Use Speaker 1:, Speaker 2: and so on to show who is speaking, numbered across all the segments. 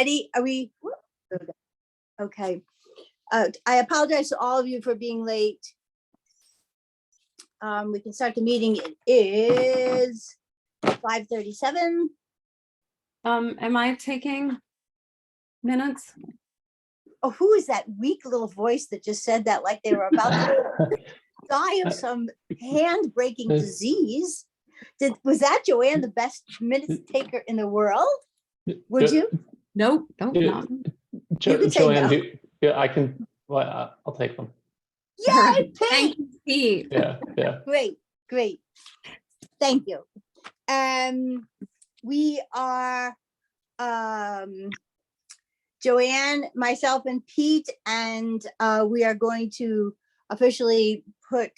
Speaker 1: Ready? Are we? Okay. I apologize to all of you for being late. We can start the meeting. It is 5:37.
Speaker 2: Am I taking minutes?
Speaker 1: Oh, who is that weak little voice that just said that like they were about to die of some hand-breaking disease? Was that Joanne, the best minutes taker in the world? Would you?
Speaker 2: Nope, nope,
Speaker 3: Yeah.
Speaker 2: not.
Speaker 1: You can say
Speaker 3: Joanne,
Speaker 1: no.
Speaker 3: yeah, I can. Well, I'll take them.
Speaker 1: Yay,
Speaker 2: Thank
Speaker 1: Pete!
Speaker 2: you, Pete.
Speaker 3: Yeah, yeah.
Speaker 1: Great, great. Thank you. We are Joanne, myself, and Pete, and we are going to officially put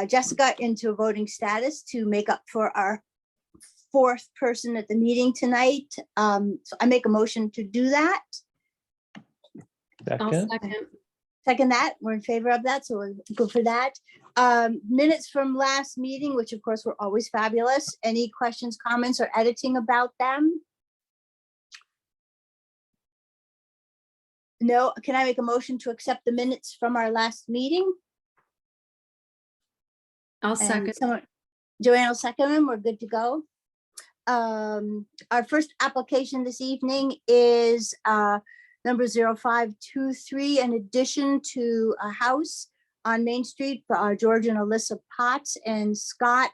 Speaker 1: Jessica into voting status to make up for our fourth person at the meeting tonight. So I make a motion to do that.
Speaker 2: I'll
Speaker 3: Second.
Speaker 2: second.
Speaker 1: Second that, we're in favor of that, so we're good for that. Minutes from last meeting, which of course were always fabulous. Any questions, comments, or editing about them? No, can I make a motion to accept the minutes from our last meeting?
Speaker 2: I'll
Speaker 1: And
Speaker 2: second.
Speaker 1: Joanne will second them, we're good to go. Our first application this evening is number 0523, an addition to a house on Main Street for George and Alyssa Potts, and Scott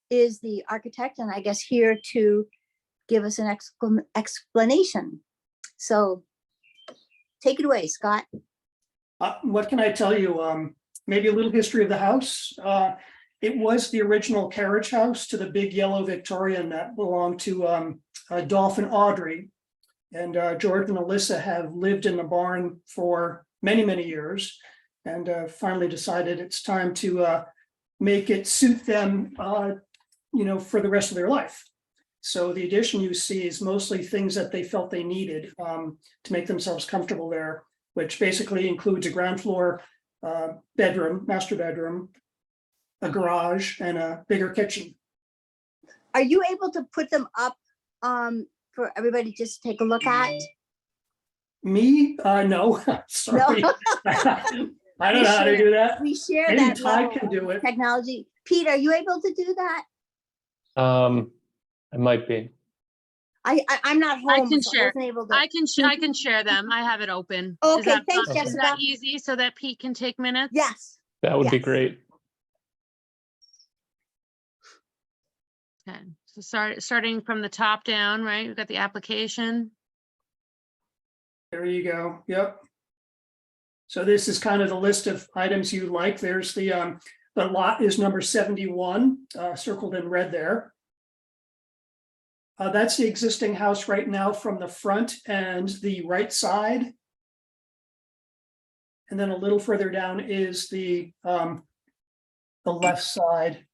Speaker 1: is the architect and I guess here to give us an explanation. So take it away, Scott.
Speaker 4: What can I tell you? Maybe a little history of the house. It was the original carriage house to the big yellow Victorian that belonged to Dolph and Audrey. And George and Alyssa have lived in the barn for many, many years and finally decided it's time to make it suit them, for the rest of their life. So the addition you see is mostly things that they felt they needed to make themselves comfortable there, which basically includes a ground floor bedroom, master bedroom, a garage, and a bigger kitchen.
Speaker 1: Are you able to put them up for everybody just to take a look at?
Speaker 4: Me? No, sorry. I don't know how to do that.
Speaker 1: We share
Speaker 4: Maybe
Speaker 1: that
Speaker 4: Todd
Speaker 1: level
Speaker 4: can do
Speaker 1: of
Speaker 4: it.
Speaker 1: technology. Pete, are you able to do that?
Speaker 3: I might be.
Speaker 1: I'm not home.
Speaker 5: I can
Speaker 1: so
Speaker 5: share.
Speaker 1: wasn't able to.
Speaker 5: I can share them. I have it open.
Speaker 1: Okay,
Speaker 5: Is that
Speaker 1: thanks,
Speaker 5: fine? Is
Speaker 1: Jessica.
Speaker 5: that easy so that Pete can take minutes?
Speaker 1: Yes.
Speaker 3: That would be
Speaker 1: Yes.
Speaker 3: great.
Speaker 5: Okay, so starting from the top down, right? We've got the application.
Speaker 4: There you go. Yep. So this is kind of the list of items you like. There's the lot is number 71, circled in red there. That's the existing house right now from the front and the right side. And then a little further down is the left side.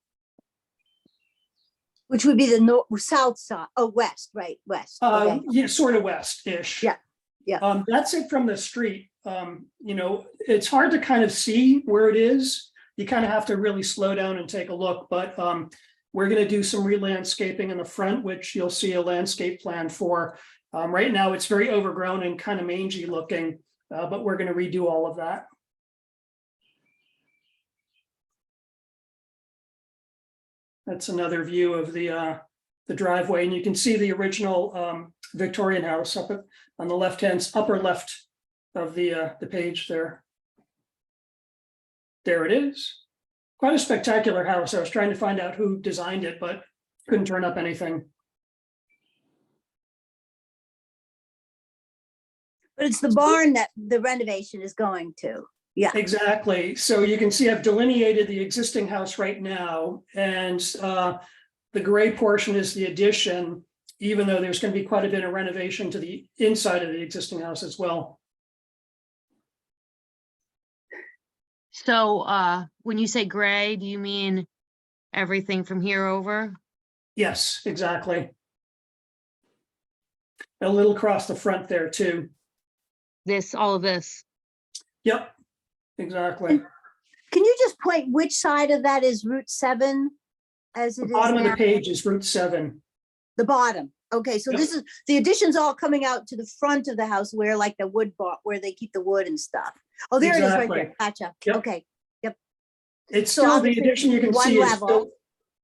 Speaker 1: Which would be the north, south side, west, right, west. Okay.
Speaker 4: Yeah, sort of west-ish.
Speaker 1: Yeah, yeah.
Speaker 4: That's it from the street. It's hard to kind of see where it is. You kind of have to really slow down and take a look, but we're going to do some re-landscaping in the front, which you'll see a landscape plan for. Right now, it's very overgrown and kind of mangy looking, but we're going to redo all of that. That's another view of the driveway, and you can see the original Victorian house up on the left-hand upper left of the page there. There it is. Quite a spectacular house. I was trying to find out who designed it, but couldn't turn up anything.
Speaker 1: But it's the barn that the renovation is going to. Yeah.
Speaker 4: Exactly. So you can see I've delineated the existing house right now, and the gray portion is the addition, even though there's going to be quite a bit of renovation to the inside of the existing house as well.
Speaker 5: So when you say gray, do you mean everything from here over?
Speaker 4: Yes, exactly. A little across the front there too.
Speaker 5: All of this.
Speaker 4: Yep, exactly.
Speaker 1: Can you just point which side of that is Route 7 as it
Speaker 4: The
Speaker 1: is
Speaker 4: bottom of the
Speaker 1: now?
Speaker 4: page is Route 7.
Speaker 1: The bottom. Okay, so
Speaker 4: Yep.
Speaker 1: this is, the addition's all coming out to the front of the house where like the wood bar, where they keep the wood and stuff. Oh, there it is right there. Gotcha.
Speaker 4: Yep.
Speaker 1: Okay.
Speaker 4: It's
Speaker 1: So
Speaker 4: still, the
Speaker 1: obviously
Speaker 4: addition you can
Speaker 1: one
Speaker 4: see is
Speaker 1: level.
Speaker 4: still,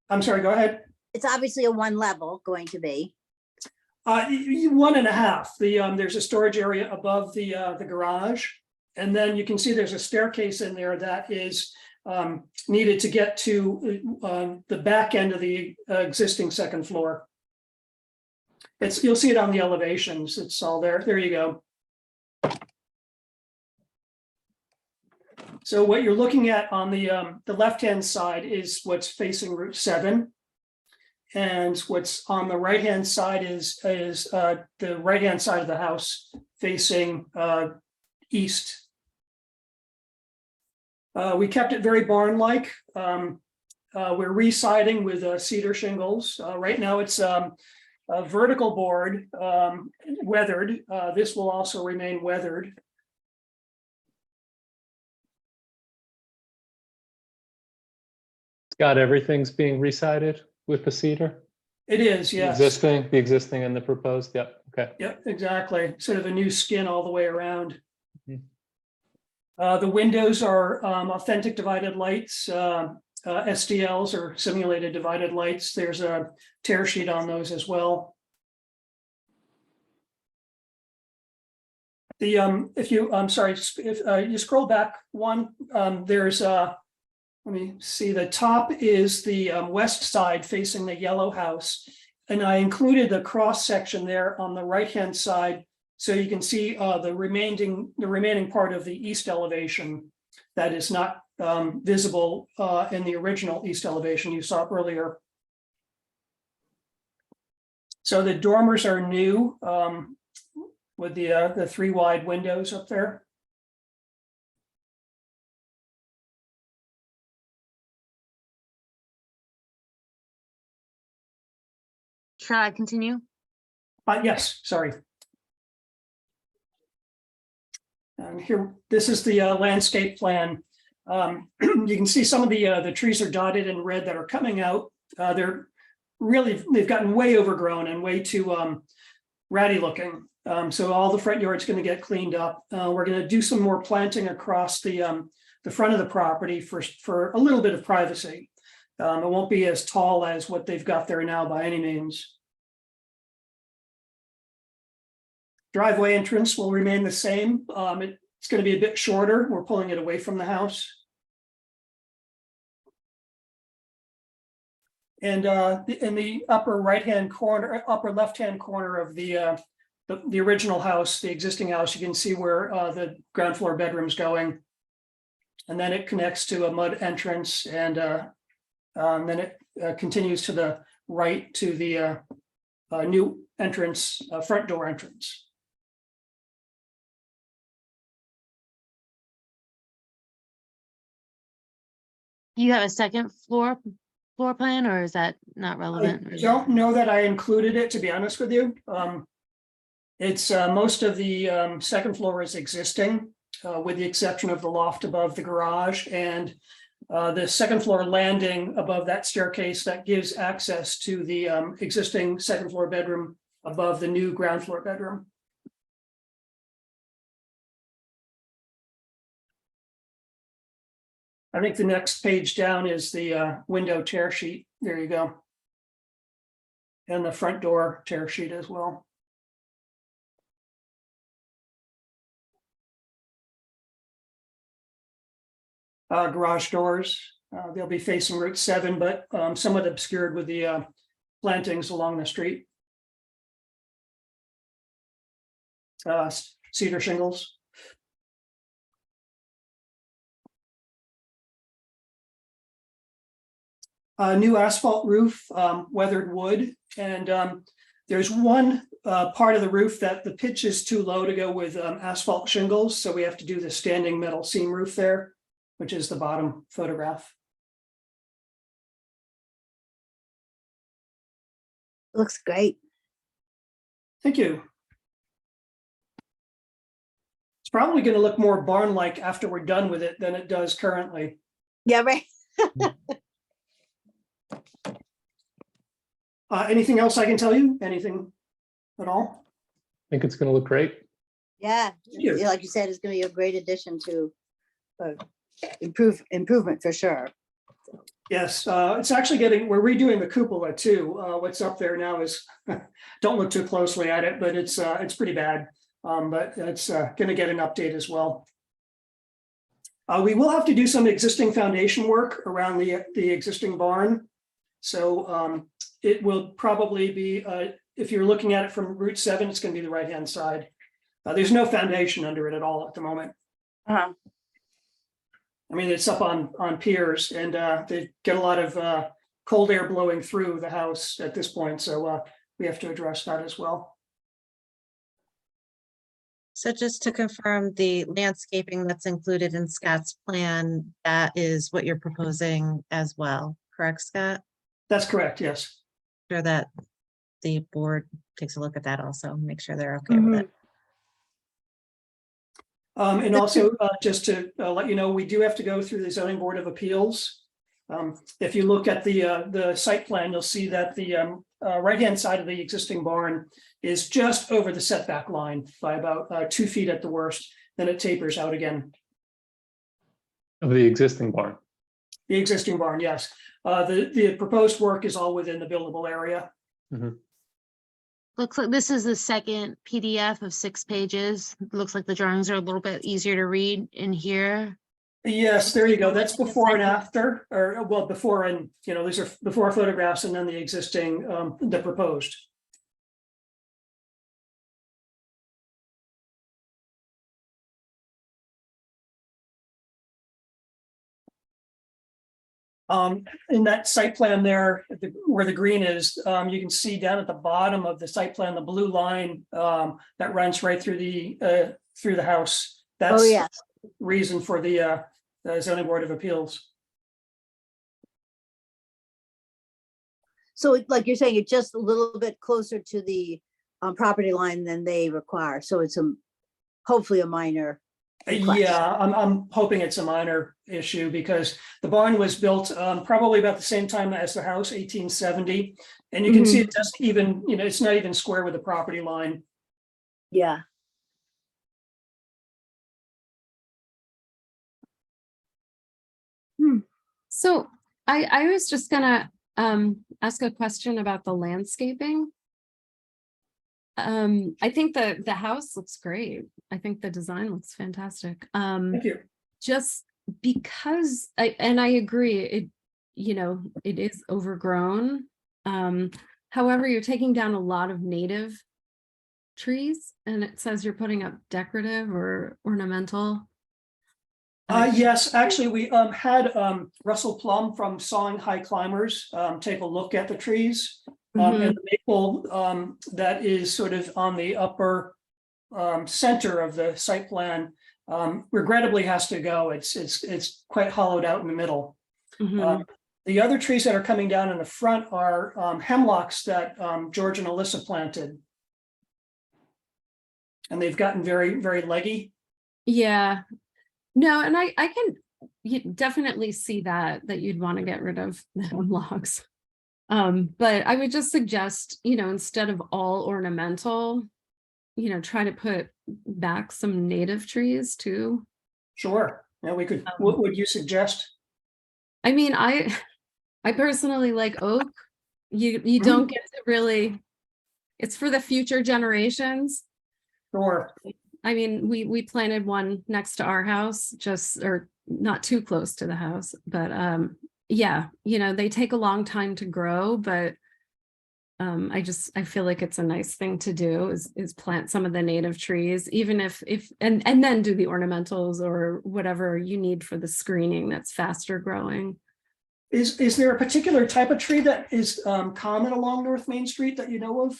Speaker 4: I'm sorry, go ahead.
Speaker 1: It's obviously a one level going to be.
Speaker 4: 1.5. There's a storage area above the garage. And then you can see there's a staircase in there that is needed to get to the back end of the existing second floor. You'll see it on the elevations. It's all there. There you go. So what you're looking at on the left-hand side is what's facing Route 7. And what's on the right-hand side is the right-hand side of the house facing east. We kept it very barn-like. We're re-siding with cedar shingles. Right now it's a vertical board, weathered. This will also remain weathered.
Speaker 3: Scott, everything's being resided with the cedar?
Speaker 4: It is,
Speaker 3: The
Speaker 4: yes.
Speaker 3: existing and the proposed, yep, okay.
Speaker 4: Yep, exactly. Sort of a new skin all the way around.
Speaker 3: Mhm.
Speaker 4: The windows are authentic divided lights, SDLs or simulated divided lights. There's a tear sheet on those as well. If you, I'm sorry, if you scroll back one, there's let me see, the top is the west side facing the yellow house. And I included the cross section there on the right-hand side. So you can see the remaining part of the east elevation that is not visible in the original east elevation you saw earlier. So the dormers are new with the 3 wide windows up there.
Speaker 5: Shall I continue?
Speaker 4: Yes, sorry. And here, this is the landscape plan. You can see some of the trees are dotted in red that are coming out. They've gotten way overgrown and way too ratty looking. So all the front yard's going to get cleaned up. We're going to do some more planting across the front of the property for a little bit of privacy. It won't be as tall as what they've got there now by any means. Driveway entrance will remain the same. It's going to be a bit shorter. We're pulling it away from the house. And in the upper right-hand corner, upper left-hand corner of the original house, the existing house, you can see where the ground floor bedroom's going. And then it connects to a mud entrance, and then it continues to the right to the new entrance, front door entrance.
Speaker 5: You have a second floor plan, or is that not
Speaker 4: I
Speaker 5: relevant?
Speaker 4: don't know that I included it, to be honest with you. It's most of the second floor is existing, with the exception of the loft above the garage, and the second floor landing above that staircase that gives access to the existing second floor bedroom above the new ground floor bedroom. I think the next page down is the window tear sheet. There you go. And the front door tear sheet as well. Garage doors, they'll be facing Route 7, but somewhat obscured with the plantings along the street. Cedar shingles. New asphalt roof, weathered wood, and there's one part of the roof that the pitch is too low to go with asphalt shingles, so we have to do the standing metal seam roof there, which is the bottom photograph.
Speaker 1: Looks great.
Speaker 4: Thank you. It's probably going to look more barn-like after we're done with it than it does currently.
Speaker 1: Yeah, right.
Speaker 4: Anything else I can tell you? Anything at all?
Speaker 3: I think it's going to look great.
Speaker 1: Yeah,
Speaker 4: you.
Speaker 1: yeah, like you said, it's gonna be a great addition to improvement for sure.
Speaker 4: Yes, it's actually we're redoing the cupola too. What's up there now is, don't look too closely at it, but it's pretty bad. But it's gonna get an update as well. We will have to do some existing foundation work around the existing barn. So it will probably be, if you're looking at it from Route 7, it's gonna be the right-hand side. There's no foundation under it at all at the moment.
Speaker 1: Uh-huh.
Speaker 4: I mean, it's up on piers and they get a lot of cold air blowing through the house at this point. So we have to address that as well.
Speaker 6: So just to confirm, the landscaping that's included in Scott's plan, that is what you're proposing as well, correct, Scott?
Speaker 4: That's correct, yes.
Speaker 6: Sure that the board takes a look at that also, make sure they're okay with it.
Speaker 4: And also, just to let you know, we do have to go through the zoning board of appeals. If you look at the site plan, you'll see that the right-hand side of the existing barn is just over the setback line by about 2 feet at the worst. Then it tapers out again.
Speaker 3: Of the existing barn.
Speaker 4: The existing barn, yes. The proposed work is all within the buildable area.
Speaker 5: Looks like this is the second PDF of 6 pages. Looks like the drawings are a little bit easier to read in here.
Speaker 4: Yes, there you go. That's before and after, or well, before and, these are before photographs and then the existing, the proposed. In that site plan there, where the green is, you can see down at the bottom of the site plan, the blue line that runs right through the house. That's
Speaker 1: Oh, yeah.
Speaker 4: reason for the zoning board of appeals.
Speaker 1: So like you're saying, it's just a little bit closer to the property line than they require. So it's hopefully a minor. request.
Speaker 4: Yeah, I'm hoping it's a minor issue because the barn was built probably about the same time as the house, 1870. And you can see it doesn't even, it's not even square with the property line.
Speaker 1: Yeah.
Speaker 2: So I was just gonna ask a question about the landscaping. I think the house looks great. I think the design looks fantastic.
Speaker 4: Thank you.
Speaker 2: Just because I agree, it is overgrown. However, you're taking down a lot of native trees and it says you're putting up decorative or ornamental.
Speaker 4: Yes, actually, we had Russell Plum from Sawing High Climbers take a look at the trees. And the maple that is sort of on the upper center of the site plan regrettably has to go. It's quite hollowed out in the middle. The other trees that are coming down in the front are hemlocks that George and Alyssa planted. And they've gotten very, very leggy.
Speaker 2: Yeah. No, and I can definitely see that you'd want to get rid of the hemlocks. But I would just suggest, instead of all ornamental, try to put back some native trees too.
Speaker 4: Sure. Yeah, we could. What would you suggest?
Speaker 2: I mean, I personally like oak. You don't get to really, it's for the future generations.
Speaker 4: Sure.
Speaker 2: I mean, we planted one next to our house, or not too close to the house, but yeah, they take a long time to grow, but I feel like it's a nice thing to do is plant some of the native trees, even if and then do the ornamentals or whatever you need for the screening that's faster growing.
Speaker 4: Is there a particular type of tree that is common along North Main Street that you know of?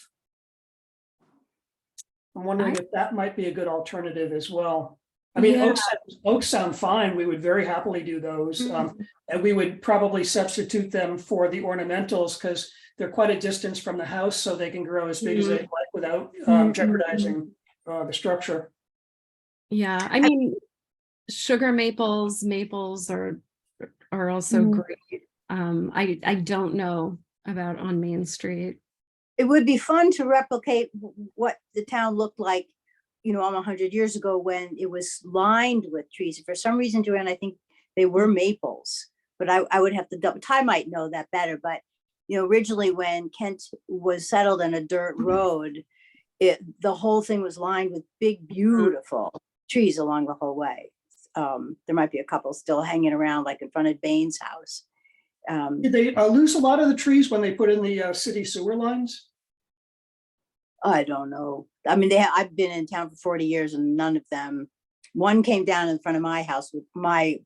Speaker 4: I'm wondering if that might be a good alternative as well. I mean,
Speaker 2: Yeah.
Speaker 4: oaks sound fine. We would very happily do those. And we would probably substitute them for the ornamentals because they're quite a distance from the house, so they can grow as big as they like without jeopardizing the structure.
Speaker 2: Yeah, I mean, sugar maples are also great. I don't know about on Main Street.
Speaker 1: it would be fun to replicate what the town looked like, almost 100 years ago when it was lined with trees. For some reason, Joanne, I think they were maples, but I would have to double, Ty might know that better, but originally when Kent was settled on a dirt road, the whole thing was lined with big, beautiful trees along the whole way. There might be a couple still hanging around, like in front of Bain's house.
Speaker 4: Did they lose a lot of the trees when they put in the city sewer lines?
Speaker 1: I don't know. I mean, I've been in town for 40 years and none of them. One came down in front of my house with my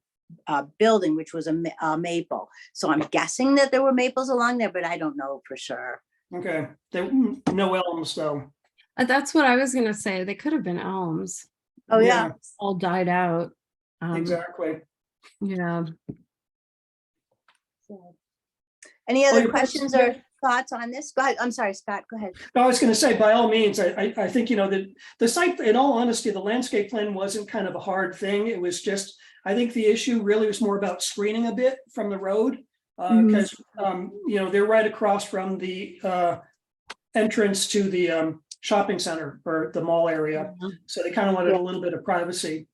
Speaker 1: building, which was a maple. So I'm guessing that there were maples along there, but I don't know for sure.
Speaker 4: Okay, no elms though.
Speaker 2: That's what I was gonna say. They could have been elms,
Speaker 1: Oh, yeah.
Speaker 2: all died out.
Speaker 4: Exactly.
Speaker 2: Yeah.
Speaker 1: So, any other
Speaker 4: your
Speaker 1: questions
Speaker 4: question-
Speaker 1: or thoughts on this? Go ahead. I'm sorry, Scott, go ahead.
Speaker 4: No, I was going to say, by all means, I think, the site, in all honesty, the landscape plan wasn't kind of a hard thing. It was just, I think the issue really was more about screening a bit from the road. Because, they're right across from the entrance to the shopping center or the mall area. So they kind of wanted a little bit of privacy.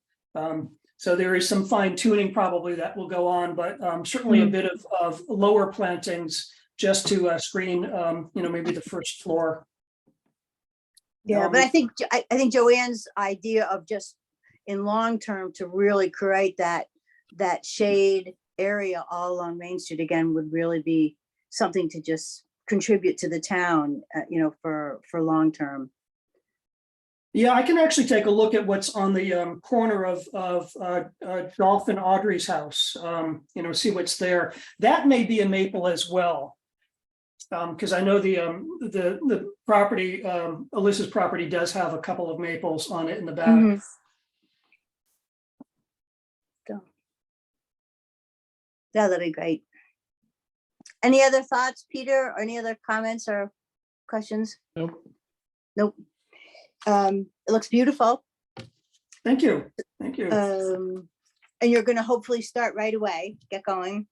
Speaker 4: So there is some fine tuning probably that will go on, but certainly a bit of lower plantings just to screen, maybe the first floor.
Speaker 1: Yeah, but I think Joanne's idea of just in long term to really create that shade area all along Main Street again would really be something to just contribute to the town, for long term.
Speaker 4: Yeah, I can actually take a look at what's on the corner of Dolph and Audrey's house, see what's there. That may be a maple as well. Because I know the property, Alyssa's property does have a couple of maples on it in the back.
Speaker 1: Mhm. So, yeah, that'd be great. Any other thoughts, Peter, or any other comments or questions?
Speaker 3: Nope.
Speaker 1: Nope. It looks beautiful.
Speaker 4: Thank you. Thank you.
Speaker 1: And you're gonna hopefully start right away, get going.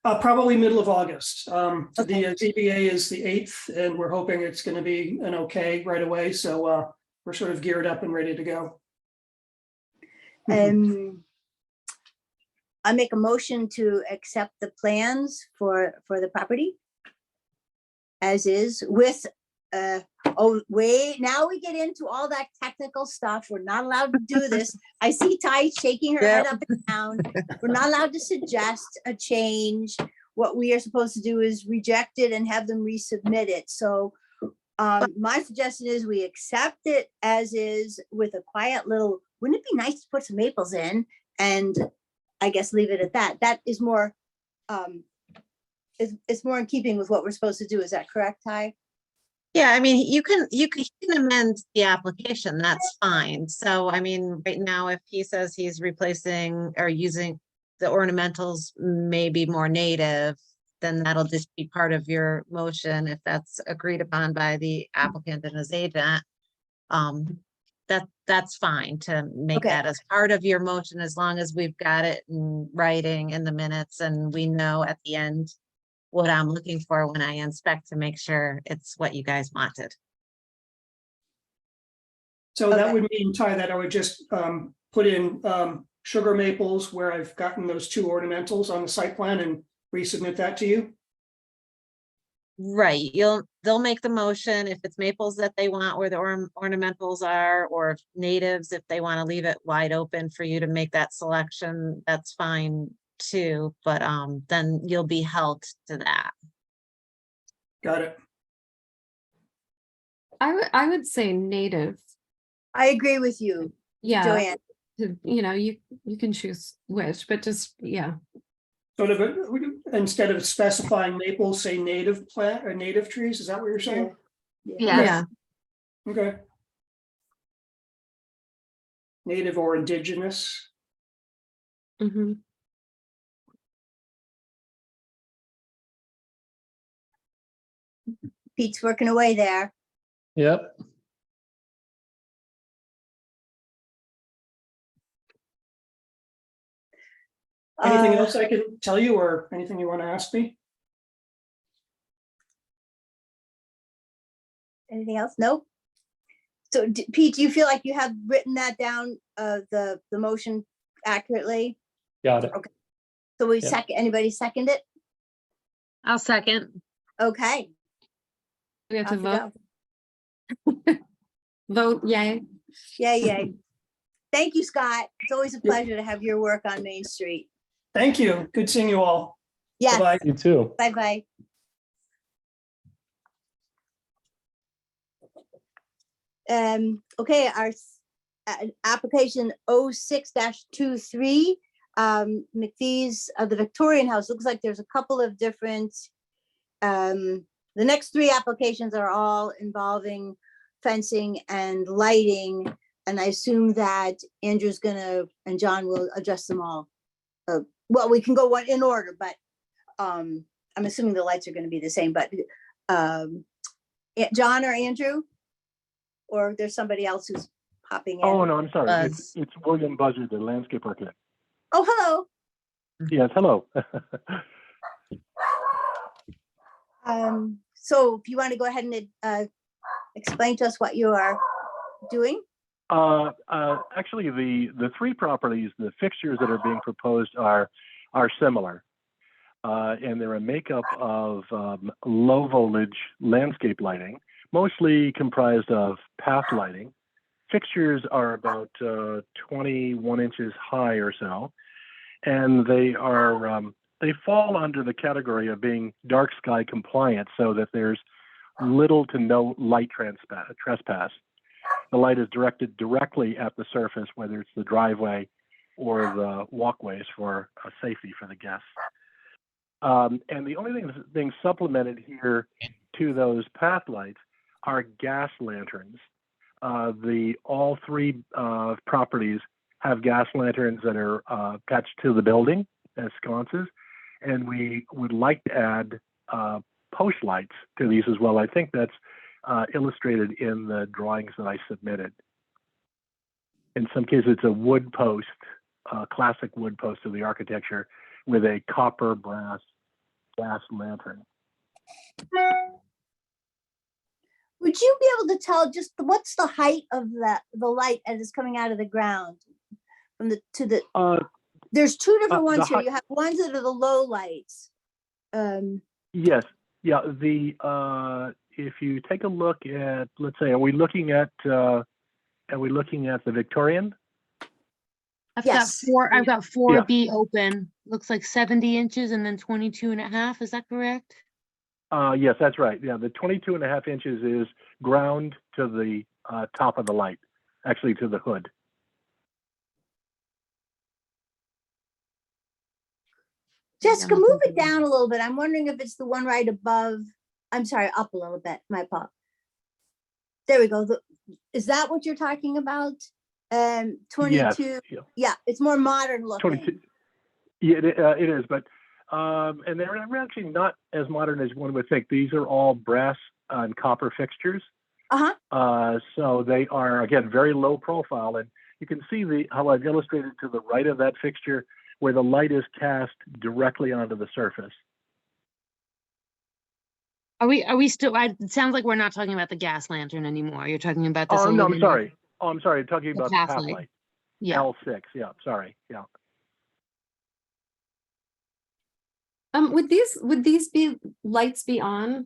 Speaker 4: Probably middle of August.
Speaker 1: Okay.
Speaker 4: The ZBA is the 8th, and we're hoping it's going to be an okay right away. So we're sort of geared up and ready to go.
Speaker 1: I make a motion to accept the plans for the property as is with, now we get into all that technical stuff. We're not allowed to do this. I see Ty shaking her head up and down. We're not allowed to suggest a change. What we are supposed to do is reject it and have them resubmit it. So my suggestion is we accept it as is with a quiet little, wouldn't it be nice to put some maples in? And I guess leave it at that. That is more, it's more in keeping with what we're supposed to do. Is that correct, Ty?
Speaker 6: Yeah, I mean, you can amend the application, that's fine. So, I mean, right now, if he says he's replacing or using the ornamentals may be more native, then that'll just be part of your motion if that's agreed upon by the applicant and his agent. That's fine to make
Speaker 1: Okay.
Speaker 6: that as part of your motion, as long as we've got it in writing in the minutes and we know at the end what I'm looking for when I inspect to make sure it's what you guys wanted.
Speaker 4: So that
Speaker 1: Okay.
Speaker 4: would mean, Ty, that I would just put in sugar maples where I've gotten those 2 ornamentals on the site plan and resubmit that to you.
Speaker 6: Right, they'll make the motion if it's maples that they want where the ornamentals are, or if natives, if they want to leave it wide open for you to make that selection, that's fine too, but then you'll be held to that.
Speaker 4: Got it.
Speaker 2: I would say native.
Speaker 1: I agree with you,
Speaker 2: Yeah.
Speaker 1: Joanne.
Speaker 2: You can choose which, but just, yeah.
Speaker 4: Sort of, instead of specifying maples, say native plant or native trees. Is that what you're saying?
Speaker 6: Yes.
Speaker 2: Yeah.
Speaker 4: Okay. Native or indigenous.
Speaker 2: Mhm.
Speaker 1: Pete's working away there.
Speaker 3: Yep.
Speaker 4: Anything
Speaker 1: Uh,
Speaker 4: else I can tell you or anything you want to ask me?
Speaker 1: Anything else? Nope. So Pete, do you feel like you have written that down, the motion accurately?
Speaker 3: Got it.
Speaker 1: So we
Speaker 3: Yeah.
Speaker 1: anybody second it?
Speaker 5: I'll second.
Speaker 1: Okay.
Speaker 2: We have to
Speaker 1: off you
Speaker 2: vote.
Speaker 1: go.
Speaker 2: Vote yay.
Speaker 1: Yay. Thank you, Scott. It's always a
Speaker 4: Yeah.
Speaker 1: pleasure to have your work on Main Street.
Speaker 4: Thank you. Good seeing you all.
Speaker 1: Yes,
Speaker 4: Bye-bye.
Speaker 3: You too.
Speaker 1: bye-bye. Okay, our application 06-23, McPhee's of the Victorian House. Looks like there's a couple of different, the next three applications are all involving fencing and lighting. And I assume that Andrew's gonna, and John will address them all. Well, we can go one in order, but I'm assuming the lights are gonna be the same, but John or Andrew? Or there's somebody else who's popping in?
Speaker 7: Oh, no, I'm sorry.
Speaker 5: Buzz.
Speaker 7: It's William Buzzard, the landscape architect.
Speaker 1: Oh, hello.
Speaker 7: Yes, hello.
Speaker 1: So if you want to go ahead and explain to us what you are doing?
Speaker 7: Actually, the three properties, the fixtures that are being proposed are similar. And they're a makeup of low voltage landscape lighting, mostly comprised of path lighting. Fixtures are about 21 inches high or so, and they fall under the category of being dark sky compliant, so that there's little to no light trespass. The light is directed directly at the surface, whether it's the driveway or the walkways, for safety for the guests. And the only thing that's being supplemented here to those path lights are gas lanterns. All three properties have gas lanterns that are attached to the building as sconces, and we would like to add post lights to these as well. I think that's illustrated in the drawings that I submitted. In some cases, it's a wood post, classic wood post of the architecture with a copper brass gas lantern.
Speaker 1: Would you be able to tell just what's the height of the light as it's coming out of the ground? From there's two different
Speaker 7: the
Speaker 1: ones here.
Speaker 7: height-
Speaker 1: You have ones that are the low lights.
Speaker 7: Yes, yeah. If you take a look at, let's say, are we looking at the Victorian?
Speaker 5: I've
Speaker 1: Yes.
Speaker 5: got 4B open. Looks like 70 inches and then 22.5. Is that correct?
Speaker 7: Yes, that's right. Yeah, the 22.5 inches is ground to the top of the light, actually to the hood.
Speaker 1: Jessica,
Speaker 5: I'm
Speaker 1: move
Speaker 5: looking
Speaker 1: it
Speaker 5: for-
Speaker 1: down a little bit. I'm wondering if it's the one right above. I'm sorry, up a little bit. My fault. There we go. Is that what you're talking about? 22.
Speaker 7: Yeah.
Speaker 1: Yeah, it's more modern looking.
Speaker 7: 22. Yeah, it is, but and they're actually not as modern as one would think. These are all brass and copper fixtures.
Speaker 1: Uh-huh.
Speaker 7: So they are, again, very low profile, and you can see how I've illustrated to the right of that fixture where the light is cast directly onto the surface.
Speaker 5: Are we still, it sounds like we're not talking about the gas lantern anymore. You're talking about this.
Speaker 7: Oh, no, I'm
Speaker 5: aluminum-
Speaker 7: sorry. I'm talking
Speaker 5: The
Speaker 7: about
Speaker 5: path
Speaker 7: path
Speaker 5: light.
Speaker 7: light.
Speaker 5: Yeah.
Speaker 7: L6, yeah, sorry, yeah.
Speaker 2: Would these lights be on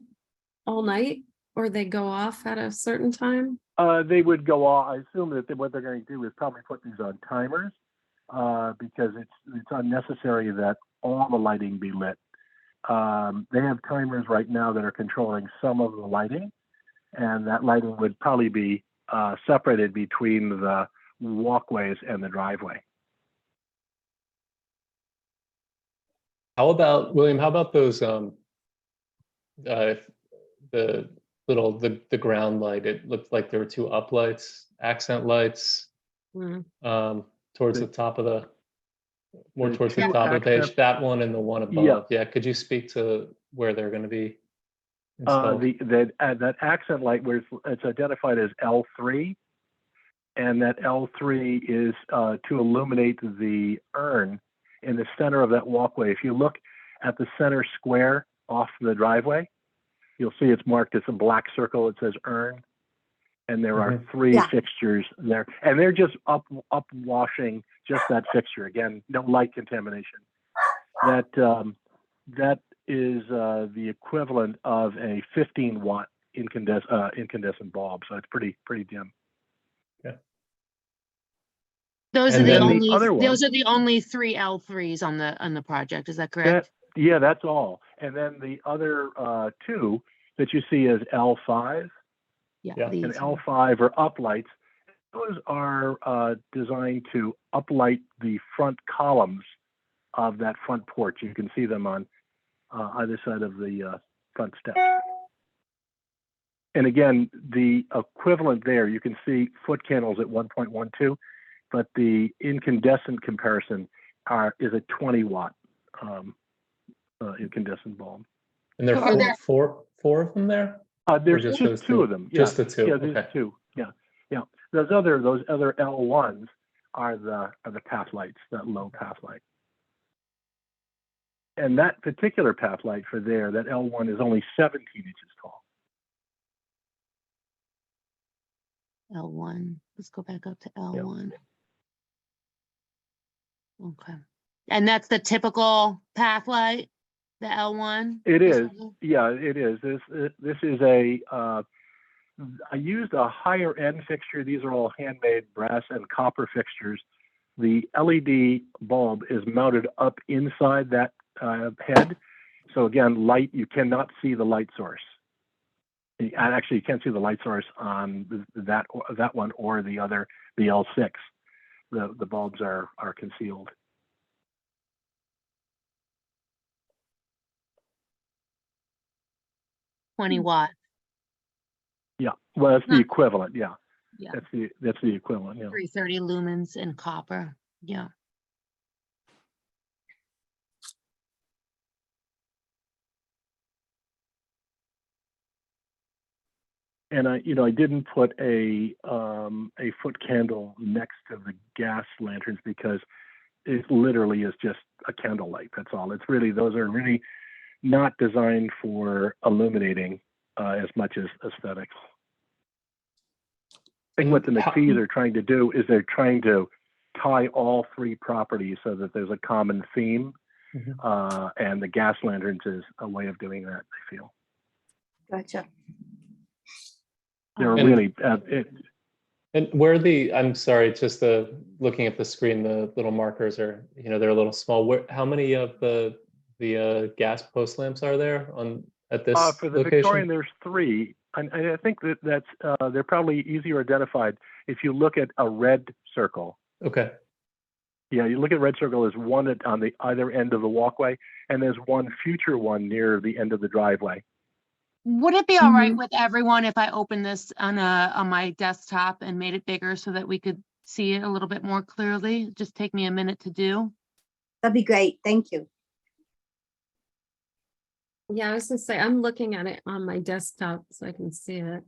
Speaker 2: all night, or they go off at a certain time?
Speaker 7: They would go off. I assume that what they're going to do is probably put these on timers because it's unnecessary that all the lighting be lit. They have timers right now that are controlling some of the lighting, and that lighting would probably be separated between the walkways and the driveway.
Speaker 3: How about, William, how about those, if the ground light, it looked like there were two uplights, accent lights,
Speaker 5: Mm.
Speaker 3: towards
Speaker 7: The-
Speaker 3: the top of more
Speaker 7: the
Speaker 3: towards the
Speaker 7: two
Speaker 3: top of the page,
Speaker 7: accent-
Speaker 3: that one and the one above.
Speaker 7: Yeah.
Speaker 3: Yeah, could you speak to where they're gonna be installed?
Speaker 7: That accent light, where it's identified as L3, and that L3 is to illuminate the urn in the center of that walkway. If you look at the center square off the driveway, You'll see it's marked as a black circle. It says urn. And there are three
Speaker 1: Yeah.
Speaker 7: fixtures there. And they're just upwashing just that fixture. Again, no light contamination. That is the equivalent of a 15-watt incandescent bulb. So it's pretty dim.
Speaker 5: Those are
Speaker 3: And
Speaker 5: the
Speaker 3: then the
Speaker 5: only,
Speaker 7: other one-
Speaker 5: those are the only three L3s on the project. Is that correct?
Speaker 7: Yeah, that's all. And then the other two that you see as L5
Speaker 3: Yeah.
Speaker 5: these
Speaker 7: and
Speaker 5: are-
Speaker 7: L5 are uplights. Those are designed to uplight the front columns of that front porch. You can see them on either side of the front steps. And again, the equivalent there, you can see foot candles at 1.12, but the incandescent comparison is a 20-watt incandescent bulb.
Speaker 3: And there
Speaker 5: So are
Speaker 3: are
Speaker 5: there-
Speaker 3: four of them there?
Speaker 7: There's
Speaker 3: just
Speaker 7: just
Speaker 3: those
Speaker 7: two
Speaker 3: two?
Speaker 7: of them.
Speaker 3: Just the two,
Speaker 7: Yeah, there's
Speaker 3: okay.
Speaker 7: two. Yeah. Those other L1s are the path lights, that low path light. And that particular path light for there, that L1 is only 17 inches tall.
Speaker 5: L1. Let's go back up to L1. Okay. And that's the typical path light, the L1?
Speaker 7: It
Speaker 5: This
Speaker 7: is.
Speaker 5: one?
Speaker 7: Yeah, it is. This is I used a higher end fixture. These are all handmade brass and copper fixtures. The LED bulb is mounted up inside that head. So again, light, you cannot see the light source. And actually, you can't see the light source on that one or the other, the L6. The bulbs are concealed.
Speaker 5: 20 watt.
Speaker 7: Yeah, well, that's the
Speaker 5: Huh.
Speaker 7: equivalent. Yeah,
Speaker 5: Yeah.
Speaker 7: that's the equivalent. Yeah.
Speaker 5: 330 lumens in copper. Yeah.
Speaker 7: And I didn't put a foot candle next to the gas lanterns because it literally is just a candle light. That's all. Those are really not designed for illuminating as much as aesthetics. I think what the McPhees are trying to do is they're trying to tie all three properties so that there's a common theme, and the gas lanterns is a way of doing that. I feel
Speaker 1: Gotcha.
Speaker 7: they're
Speaker 3: And-
Speaker 7: really
Speaker 3: And I'm sorry, just looking at the screen, the little markers are, they're a little small. How many of the gas post lamps are there at this
Speaker 7: for the
Speaker 3: location?
Speaker 7: Victorian, there's three. And I think that's they're probably easier identified if you look at a red circle.
Speaker 3: Okay.
Speaker 7: Yeah, you look at red circle, there's one on the either end of the walkway, and there's one future one near the end of the driveway.
Speaker 5: Would it be all right
Speaker 1: Mhm.
Speaker 5: with everyone if I opened this on my desktop and made it bigger so that we could see it a little bit more clearly? Just take me a minute to do.
Speaker 1: That'd be great. Thank you.
Speaker 2: Yeah, I was gonna say, I'm looking at it on my desktop so I can see it.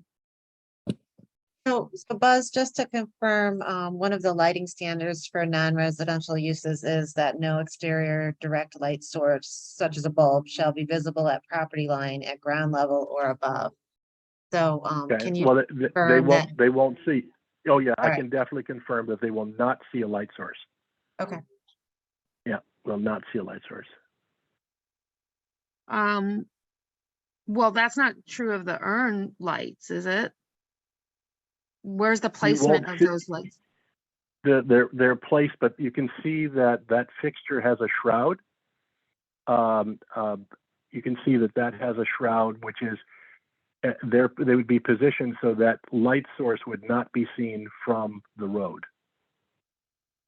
Speaker 6: So Buzz, just to confirm, one of the lighting standards for non-residential uses is that no exterior direct light source such as a bulb shall be visible at property line at ground level or above. So,
Speaker 7: Okay.
Speaker 6: can you,
Speaker 7: Well, they
Speaker 6: confirm that-
Speaker 7: won't see. Oh yeah, I
Speaker 6: All right.
Speaker 7: can definitely confirm that they will not see a light source.
Speaker 6: Okay.
Speaker 7: Yeah, will not see a light source.
Speaker 5: Well, that's not true of the urn lights, is it? Where's the placement of
Speaker 7: see-
Speaker 5: those lights?
Speaker 7: They're placed, but you can see that fixture has a shroud. You can see that has a shroud, which is they would be positioned so that light source would not be seen from the road.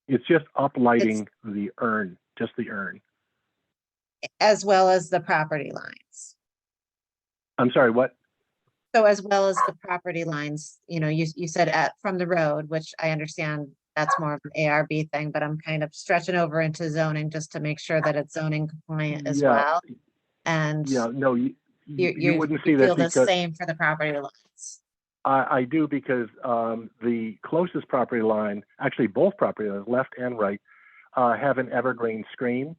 Speaker 7: It's just uplighting the urn, just the urn.
Speaker 6: as well as the property lines?
Speaker 7: I'm sorry, what?
Speaker 6: So as well as the property lines, you said from the road, which I understand that's more of an ARB thing, but I'm kind of stretching over into zoning just to make sure that it's zoning compliant as
Speaker 7: Yeah.
Speaker 6: well. And
Speaker 7: Yeah, no, you
Speaker 6: you
Speaker 7: wouldn't see
Speaker 6: feel
Speaker 7: that
Speaker 6: the
Speaker 7: because
Speaker 6: same for the property lines.
Speaker 7: I do because the closest property line, actually both property lines, left and right, have an evergreen screen.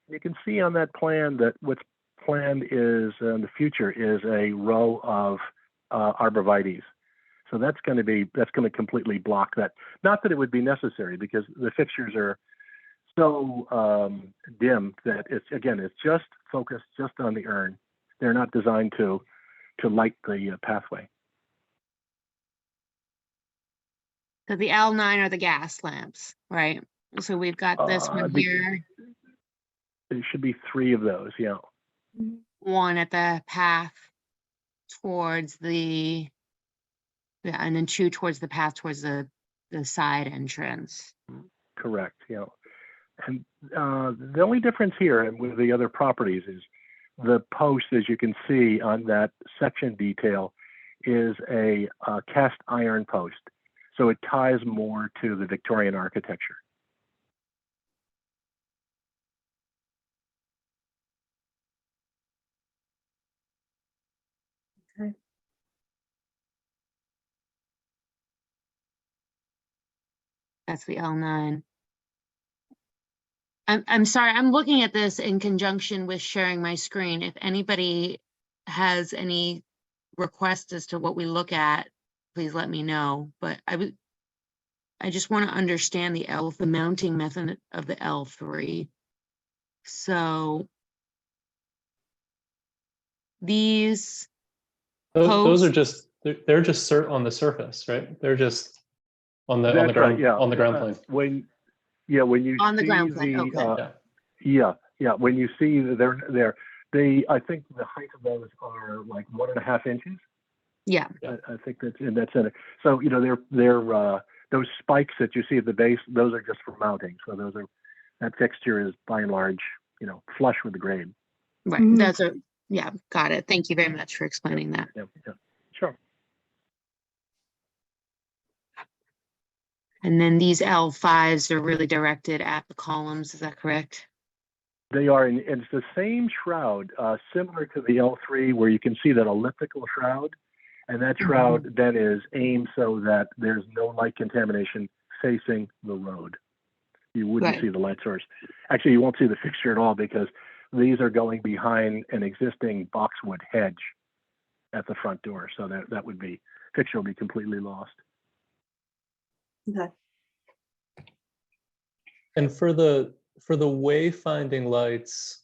Speaker 7: You can see on that plan that what's planned is in the future is a row of arborvitaes. So that's going to completely block that. Not that it would be necessary because the fixtures are so dim that it's just focused just on the urn. They're not designed to light the pathway.
Speaker 5: So the L9 are the gas lamps, right? So we've got this one here,
Speaker 7: There should be 3 of those. Yeah.
Speaker 5: one at the path towards the, yeah, and then 2 towards the path towards the side entrance.
Speaker 7: Correct. Yeah. And the only difference here with the other properties is the post, as you can see on that section detail, is a cast iron post. So it ties more to the Victorian architecture.
Speaker 5: That's the L9. I'm sorry, I'm looking at this in conjunction with sharing my screen. If anybody has any requests as to what we look at, please let me know. But I just want to understand the mounting method of the L3. So these
Speaker 3: Those are
Speaker 5: posts-
Speaker 3: just they're just on the surface, right? They're just on the
Speaker 7: That's
Speaker 3: ground
Speaker 7: right. Yeah.
Speaker 3: on the ground plane.
Speaker 7: When you
Speaker 5: On the
Speaker 7: see
Speaker 5: ground plane,
Speaker 7: the
Speaker 5: okay.
Speaker 3: Yeah.
Speaker 7: when you see I think the height of those are like 1.5 inches.
Speaker 5: Yeah,
Speaker 7: I think that's in that center. So they're those spikes that you see at the base. Those are just for mounting. So that fixture is by and large flush with the grade.
Speaker 5: right.
Speaker 1: Mhm.
Speaker 5: Yeah, got it. Thank you very much for explaining that.
Speaker 7: Yeah. Sure.
Speaker 5: And then these L5s are really directed at the columns, is that correct?
Speaker 7: They are, and it's the same shroud, similar to the L3, where you can see that elliptical shroud, and that shroud then is aimed so that there's no light contamination facing the road. You wouldn't
Speaker 5: Right.
Speaker 7: see the light source. Actually, you won't see the fixture at all because these are going behind an existing boxwood hedge at the front door, so that fixture will be completely lost.
Speaker 1: Okay.
Speaker 3: And for the wayfinding lights,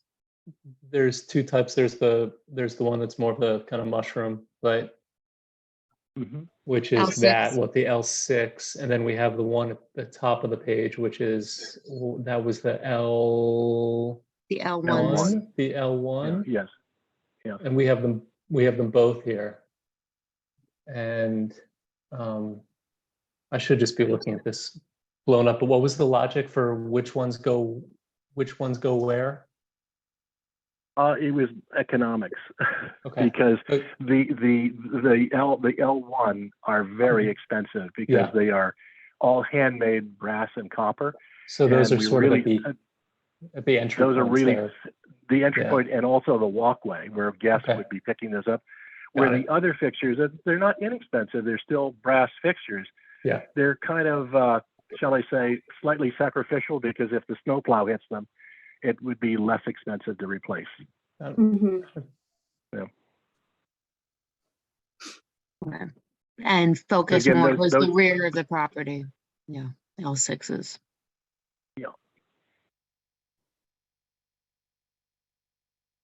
Speaker 3: there's 2 types. There's the one that's more of the kind of mushroom light, which is
Speaker 5: L6.
Speaker 3: the L6, and then we have the one at the top of the page, which is that was the L1,
Speaker 5: The L1s.
Speaker 3: the L1.
Speaker 7: Yes. Yeah.
Speaker 3: And we have them both here. And I should just be looking at this blown up, but what was the logic for which ones go where?
Speaker 7: It was economics.
Speaker 3: Okay.
Speaker 7: Because
Speaker 3: But-
Speaker 7: the L1 are very expensive because
Speaker 3: Yeah.
Speaker 7: they are all handmade brass and copper.
Speaker 3: So those
Speaker 7: And
Speaker 3: are
Speaker 7: we
Speaker 3: sort
Speaker 7: really,
Speaker 3: of at the entry
Speaker 7: those are
Speaker 3: points
Speaker 7: really
Speaker 3: there.
Speaker 7: the entry
Speaker 3: Yeah.
Speaker 7: point and also the walkway where guests
Speaker 3: Okay.
Speaker 7: would be picking this up. Where
Speaker 3: Got
Speaker 7: the other fixtures, they're not inexpensive. They're still brass fixtures.
Speaker 3: Yeah.
Speaker 7: They're kind of, shall I say, slightly sacrificial because if the snowplow hits them, it would be less expensive to replace.
Speaker 1: Mhm.
Speaker 5: Okay. And focus
Speaker 7: Again,
Speaker 5: more
Speaker 7: those-
Speaker 5: towards the
Speaker 7: those-
Speaker 5: rear of the property. Yeah, L6s.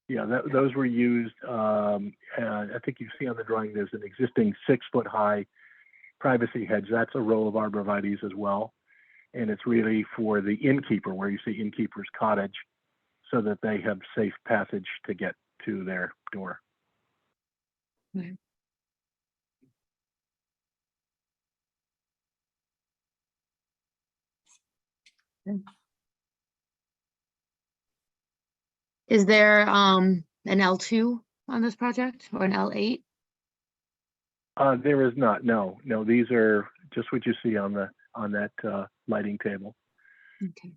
Speaker 7: Yeah, those were used. I think you see on the drawing there's an existing 6-foot-high privacy hedge. That's a row of arborvitaes as well, and it's really for the innkeeper, where you see innkeeper's cottage, so that they have safe passage to get to their door.
Speaker 5: Right. Is there an L2 on this project or an L8?
Speaker 7: There is not. No. These are just what you see on that lighting table.
Speaker 5: Okay.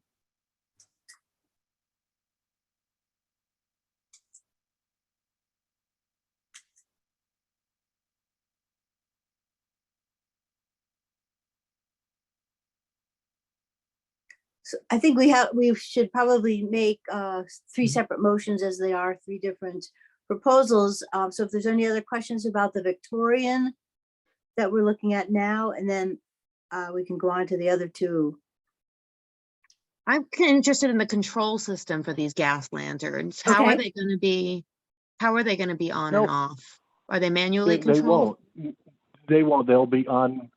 Speaker 1: So I think we should probably make three separate motions as they are three different proposals. So if there's any other questions about the Victorian that we're looking at now, and then we can go on to the other two.
Speaker 5: I'm interested in the control system for these gas lanterns. How are
Speaker 1: Okay.
Speaker 5: they going to be? How are they going to be on and
Speaker 7: Nope.
Speaker 5: off? Are they manually
Speaker 7: They
Speaker 5: controlled?
Speaker 7: won't. They won't. They'll be on.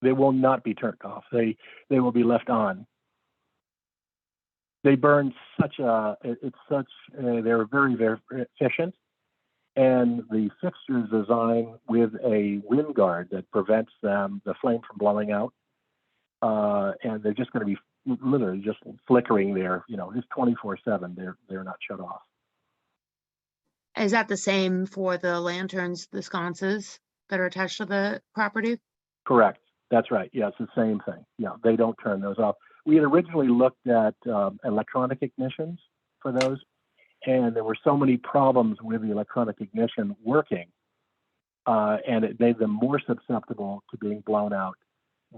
Speaker 7: They will not be turned off. They will be left on. They burn such a. It's such. They're very very efficient, and the fixture is designed with a wind guard that prevents the flame from blowing out. And they're just going to be literally just flickering there. Just 24/7. They're not shut off.
Speaker 5: Is that the same for the lanterns, the sconces that are attached to the property?
Speaker 7: Correct. That's right. Yeah, it's the same thing. Yeah, they don't turn those off. We had originally looked at electronic ignitions for those, and there were so many problems with the electronic ignition working, and it made them more susceptible to being blown out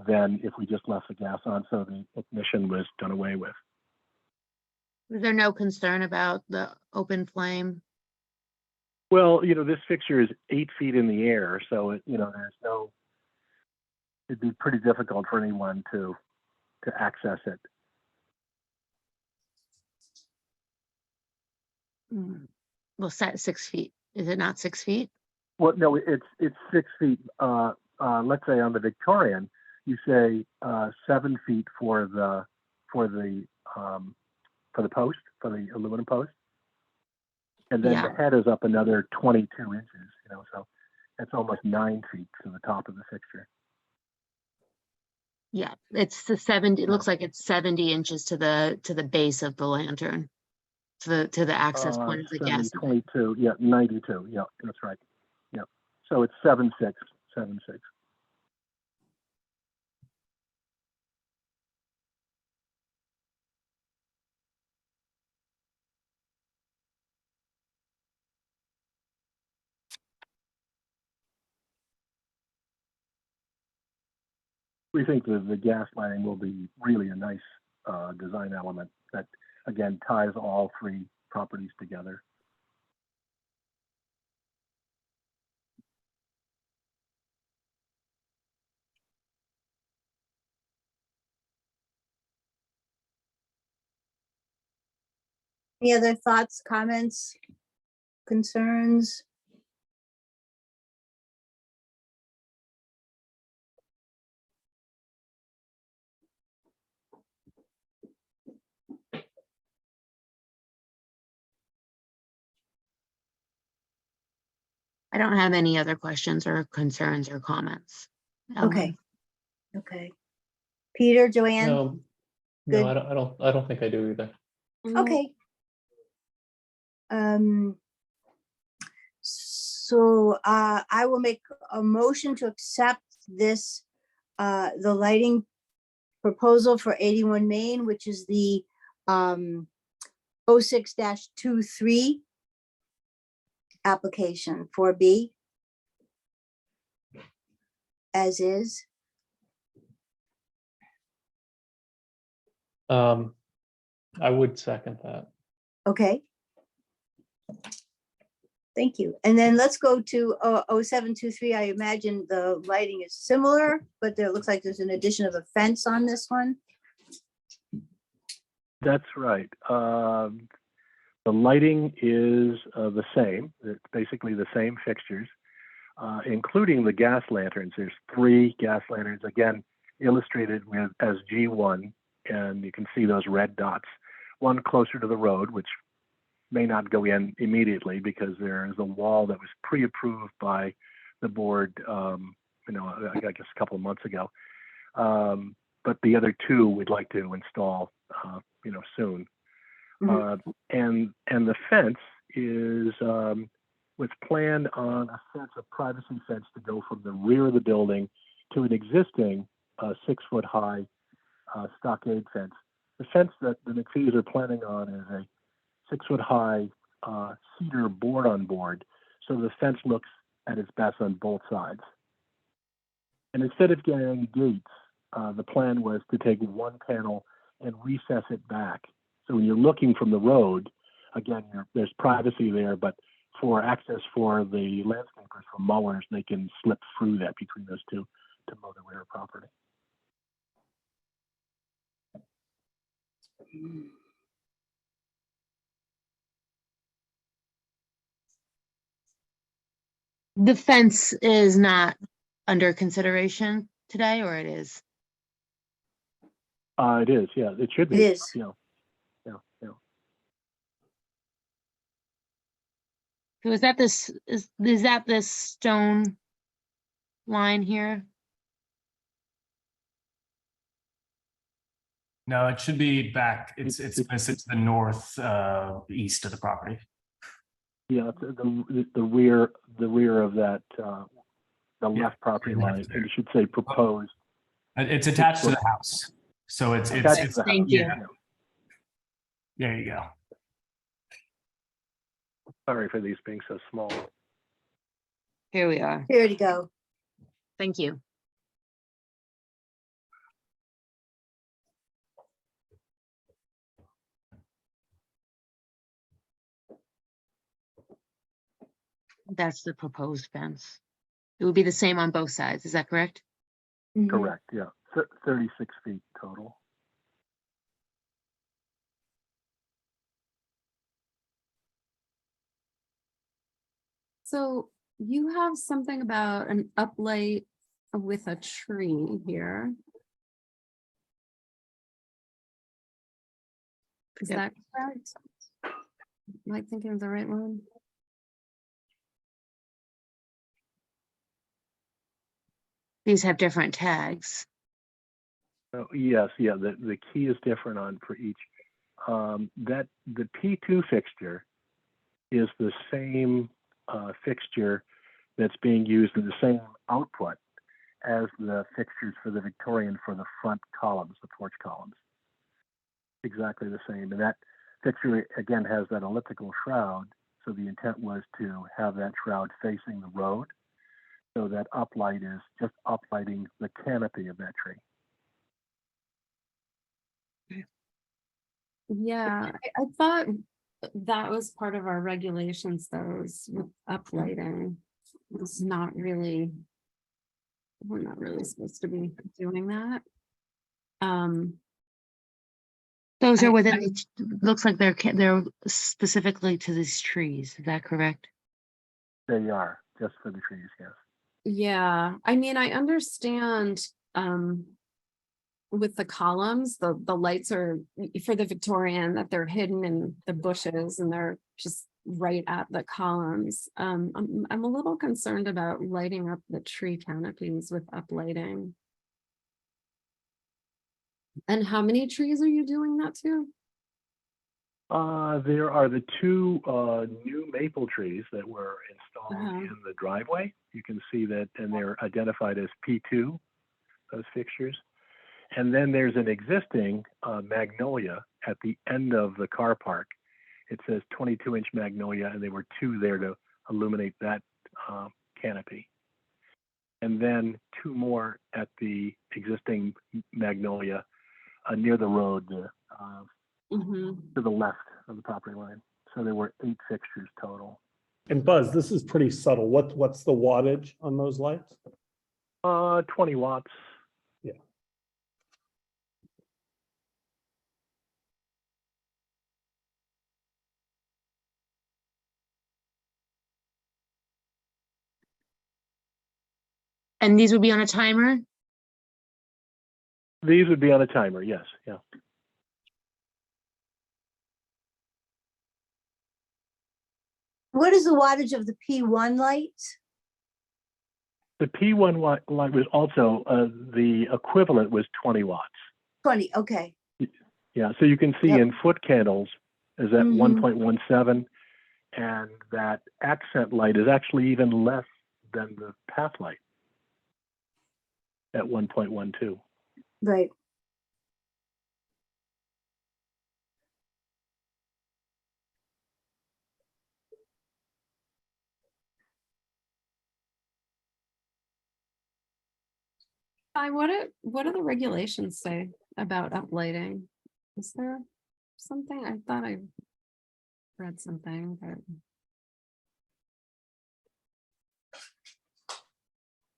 Speaker 7: than if we just left the gas on, so the ignition was done away with.
Speaker 5: Is there no concern about the open flame?
Speaker 7: Well, this fixture is 8 feet in the air, so it'd be pretty difficult for anyone to access it.
Speaker 5: Well, set 6 feet. Is it not 6 feet?
Speaker 7: Well, no, it's 6 feet. Let's say on the Victorian, you say 7 feet for the post, for the aluminum post, and then
Speaker 5: Yeah.
Speaker 7: the head is up another 22 inches. So that's almost 9 feet to the top of the fixture.
Speaker 5: Yeah, it's the 70. It
Speaker 7: Yeah.
Speaker 5: looks like it's 70 inches to the base of the lantern, to the access point of the
Speaker 7: 70,
Speaker 5: gas.
Speaker 7: 22, yeah, 92, yeah, that's right. Yeah, so it's 7.6. We think that the gas lighting will be really a nice design element that, again, ties all three properties together.
Speaker 1: Any other thoughts, comments, concerns?
Speaker 5: I don't have any other questions or concerns or comments.
Speaker 1: Okay. Okay. Peter, Joanne?
Speaker 3: No,
Speaker 1: Good.
Speaker 3: no, I don't think I do either.
Speaker 1: Okay. So I will make a motion to accept this, the lighting proposal for 81 Main, which is the 06-23 application 4B as is.
Speaker 3: I would second that.
Speaker 1: Okay. Thank you. And then let's go to 0723. I imagine the lighting is similar, but there looks like there's an addition of a fence on this one.
Speaker 7: That's right. The lighting is the same. It's basically the same fixtures, including the gas lanterns. There's 3 gas lanterns, again, illustrated with as G1, and you can see those red dots. One closer to the road, which may not go in immediately because there is a wall that was pre-approved by the board, I guess a couple of months ago. But the other 2 we'd like to install, soon. And the fence is was planned on a privacy fence to go from the rear of the building to an existing 6-foot-high stockade fence. The fence that the McPhees are planning on is a 6-foot-high cedar board-on-board, so the fence looks at its best on both sides. And instead of getting gates, the plan was to take one panel and recess it back. So when you're looking from the road, again, there's privacy there, but for access for the landscapers, for mowers, they can slip through that between those two to mow the rear property.
Speaker 5: The fence is not under consideration today, or it is?
Speaker 7: It is, yeah, it should be.
Speaker 1: It is.
Speaker 7: Yeah, yeah, yeah.
Speaker 5: So is that this stone line here?
Speaker 8: No, it should be back. It's
Speaker 7: It's-
Speaker 8: closer to the north east of the property.
Speaker 7: Yeah, it's the rear of that, the
Speaker 8: Yeah,
Speaker 7: left property
Speaker 8: left
Speaker 7: line,
Speaker 8: there.
Speaker 7: and it should say proposed.
Speaker 8: It's attached to the house. So it's
Speaker 7: Attached to the
Speaker 5: Thank
Speaker 7: house,
Speaker 5: you.
Speaker 8: yeah. There you go.
Speaker 7: Sorry for these being so small.
Speaker 5: Here we are.
Speaker 1: Here to go.
Speaker 5: Thank you. That's the proposed fence. It would be the same on both sides, is that correct?
Speaker 1: Mhm.
Speaker 7: Correct, yeah, 36 feet total.
Speaker 2: So you have something about an uplight with a tree here. Is
Speaker 5: Yep.
Speaker 2: that correct? Am I thinking of the right one?
Speaker 5: These have different tags.
Speaker 7: Oh, yes, yeah, the key is different on for each. That the P2 fixture is the same fixture that's being used in the same output as the fixtures for the Victorian for the front columns, the porch columns. Exactly the same. And that fixture, again, has that elliptical shroud. So the intent was to have that shroud facing the road. So that uplight is just uplighting the canopy of that tree.
Speaker 2: Yeah, I thought that was part of our regulations, those with uplighting. It's not really, we're not really supposed to be doing that.
Speaker 5: Those
Speaker 2: I-
Speaker 5: are within, looks like they're specifically to these trees, is that correct?
Speaker 7: They are just for the trees, yes.
Speaker 2: Yeah, I mean, I understand, with the columns, the lights are for the Victorian, that they're hidden in the bushes and they're just right at the columns. I'm a little concerned about lighting up the tree canopies with uplighting. And how many trees are you doing that to?
Speaker 7: There are the two new maple trees that were installed
Speaker 2: Uh-huh.
Speaker 7: in the driveway. You can see that, and they're identified as P2, those fixtures. And then there's an existing magnolia at the end of the car park. It says 22-inch magnolia, and there were two there to illuminate that canopy. And then two more at the existing magnolia near the road
Speaker 2: Mhm.
Speaker 7: to the left of the property line. So there were 8 fixtures total.
Speaker 9: And Buzz, this is pretty subtle. What's the wattage on those lights?
Speaker 7: 20 watts.
Speaker 9: Yeah.
Speaker 5: And these would be on a timer?
Speaker 7: These would be on a timer, yes, yeah.
Speaker 1: What is the wattage of the P1 lights?
Speaker 7: The P1 light was also, the equivalent was 20 watts.
Speaker 1: 20, okay.
Speaker 7: Yeah, so you can see
Speaker 1: Yep.
Speaker 7: in foot candles is at
Speaker 1: Mhm.
Speaker 7: 1.17, and that accent light is actually even less than the path light at 1.12.
Speaker 1: Right.
Speaker 2: what do the regulations say about uplighting? Is there something? I thought I read something, but.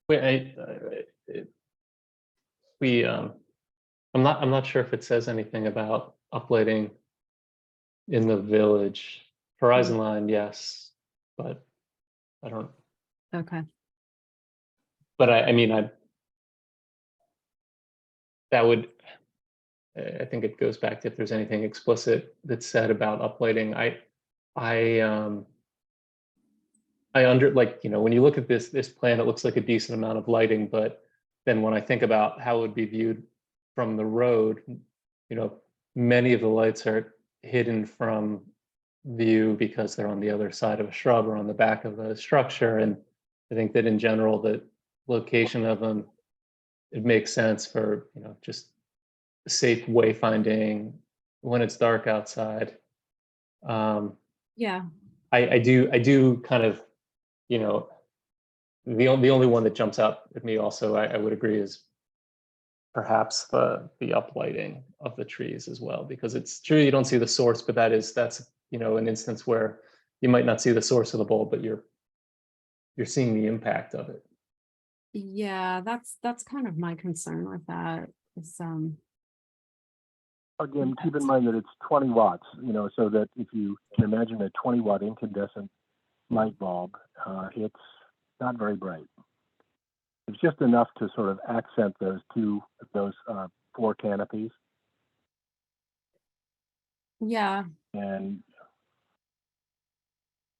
Speaker 3: Wait, I'm not sure if it says anything about uplighting in the village. Horizon line, yes, but I don't,
Speaker 2: Okay.
Speaker 3: but I mean, that would, I think it goes back to if there's anything explicit that's said about uplighting. Like, when you look at this plan, it looks like a decent amount of lighting, but then when I think about how it would be viewed from the road, many of the lights are hidden from view because they're on the other side of a shrub or on the back of a structure. And I think that in general, the location of them, it makes sense for, just safe wayfinding when it's dark outside.
Speaker 2: Yeah.
Speaker 3: I do kind of, the only one that jumps out at me also, I would agree, is perhaps the uplighting of the trees as well, because it's true you don't see the source, but that's an instance where you might not see the source of the bulb, but you're seeing the impact of it.
Speaker 2: Yeah, that's kind of my concern with that. Is
Speaker 7: Again, keep in mind that it's 20 watts, so that if you can imagine a 20-watt incandescent light bulb, it's not very bright. It's just enough to sort of accent those four canopies.
Speaker 2: yeah,
Speaker 7: And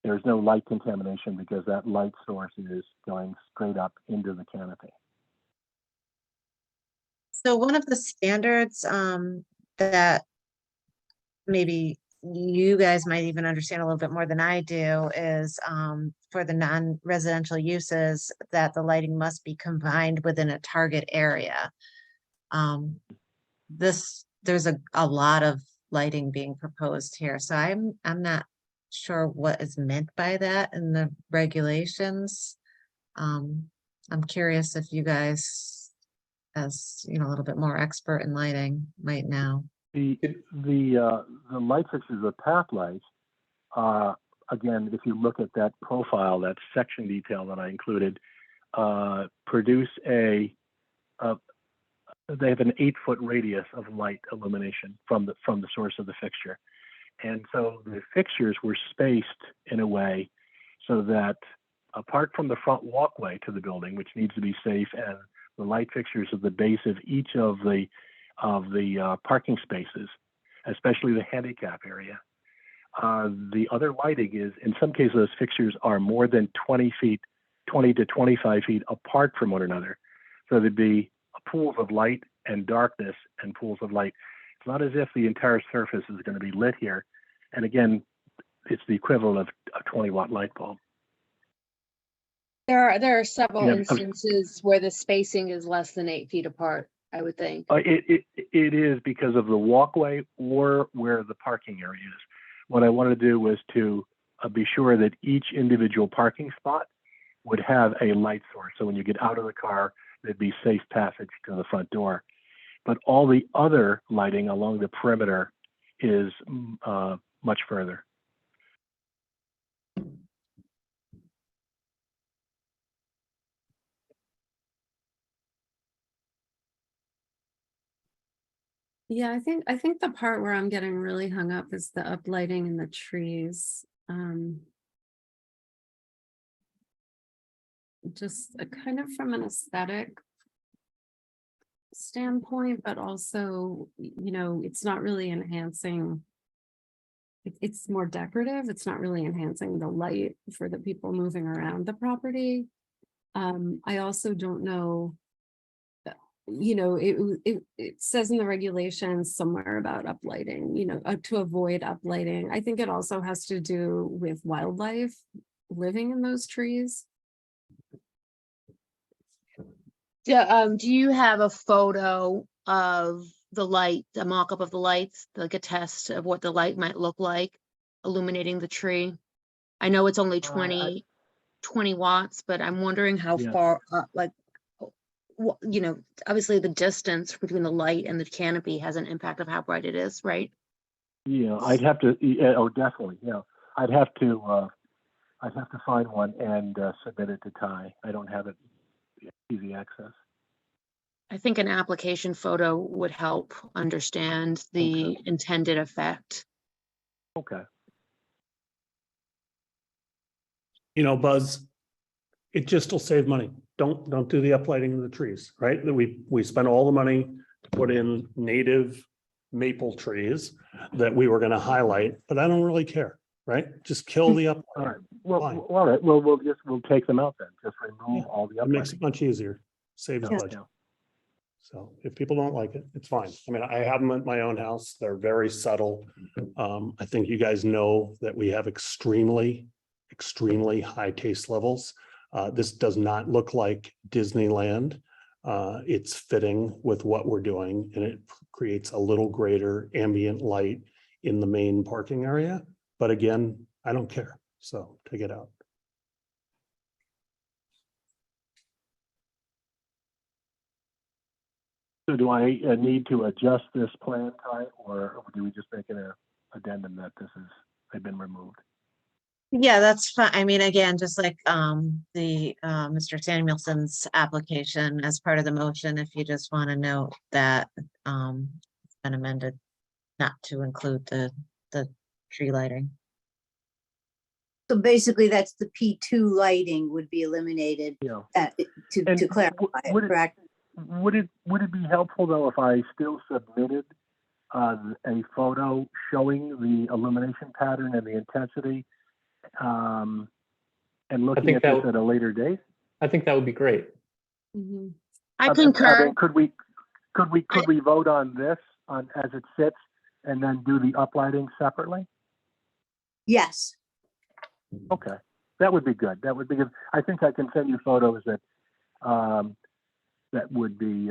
Speaker 7: there's no light contamination because that light source is going straight up into the canopy.
Speaker 6: So one of the standards that maybe you guys might even understand a little bit more than I do is for the non-residential uses that the lighting must be combined within a target area. There's a lot of lighting being proposed here, so I'm not sure what is meant by that in the regulations. I'm curious if you guys, as a little bit more expert in lighting, might know.
Speaker 7: The light fixtures, the path lights, again, if you look at that profile, that section detail that I included, produce they have an 8-foot radius of light illumination from the source of the fixture. And so the fixtures were spaced in a way so that apart from the front walkway to the building, which needs to be safe, and the light fixtures at the base of each of the parking spaces, especially the handicap area. The other lighting is, in some cases, those fixtures are more than 20 to 25 feet apart from one another. So there'd be pools of light and darkness and pools of light. It's not as if the entire surface is going to be lit here. And again, it's the equivalent of a 20-watt light bulb.
Speaker 5: There are several
Speaker 7: Yeah,
Speaker 5: instances where the spacing is less than 8 feet apart, I would think.
Speaker 7: It is because of the walkway or where the parking area is. What I wanted to do was to be sure that each individual parking spot would have a light source. So when you get out of the car, there'd be safe passage to the front door. But all the other lighting along the perimeter is much further.
Speaker 2: yeah. I think the part where I'm getting really hung up is the uplighting in the trees. Just kind of from an aesthetic standpoint, but also, it's not really enhancing. It's more decorative. It's not really enhancing the light for the people moving around the property. I also don't know, it says in the regulations somewhere about uplighting, to avoid uplighting. I think it also has to do with wildlife living in those trees.
Speaker 5: Yeah, do you have a photo of the light, a mock-up of the lights, like a test of what the light might look like illuminating the tree? I know it's only 20 watts, but I'm wondering how
Speaker 7: Yeah.
Speaker 5: far, you know, obviously the distance between the light and the canopy has an impact of how bright it is, right?
Speaker 7: Yeah, I'd have to, yeah, oh, definitely, yeah. I'd have to find one and submit it to Ty. I don't have it easy access.
Speaker 5: I think an application photo would help understand the intended effect.
Speaker 7: Okay.
Speaker 9: You know, Buzz, it just will save money. Don't do the uplighting of the trees, right? That we spent all the money to put in native maple trees that we were gonna highlight, but I don't really care, right? Just kill the up.
Speaker 7: All right. Well,
Speaker 9: Fine.
Speaker 7: all right. Well, we'll take them out then. Just remove all the
Speaker 9: It makes
Speaker 7: uplighting.
Speaker 9: it much easier, saves
Speaker 7: Yeah,
Speaker 9: budget.
Speaker 7: yeah.
Speaker 9: So if people don't like it, it's fine. I mean, I have them at my own house. They're very subtle. I think you guys know that we have extremely high taste levels. This does not look like Disneyland. It's fitting with what we're doing, and it creates a little greater ambient light in the main parking area. But again, I don't care. So take it out.
Speaker 7: So do I need to adjust this plan, Ty, or do we just make an addendum that this has been removed?
Speaker 6: Yeah, that's fine. I mean, again, just like the Mr. Samuelson's application as part of the motion, if you just want to note that it's been amended not to include the tree lighting.
Speaker 1: So basically, that's the P2 lighting would be eliminated
Speaker 7: Yeah.
Speaker 1: to
Speaker 7: And
Speaker 1: clarify,
Speaker 7: would it-
Speaker 1: correct?
Speaker 7: Would it be helpful though if I still submitted a photo showing the illumination pattern and the intensity, and looking
Speaker 3: think
Speaker 7: at
Speaker 3: that
Speaker 7: this
Speaker 3: would-
Speaker 7: at a later date?
Speaker 3: I think that would be great.
Speaker 2: Mhm.
Speaker 5: I
Speaker 7: mean,
Speaker 5: concur.
Speaker 7: could we vote on this as it sits and then do the uplighting separately?
Speaker 1: Yes.
Speaker 7: Okay, that would be good. That would be good. I think I can send you photos that that would be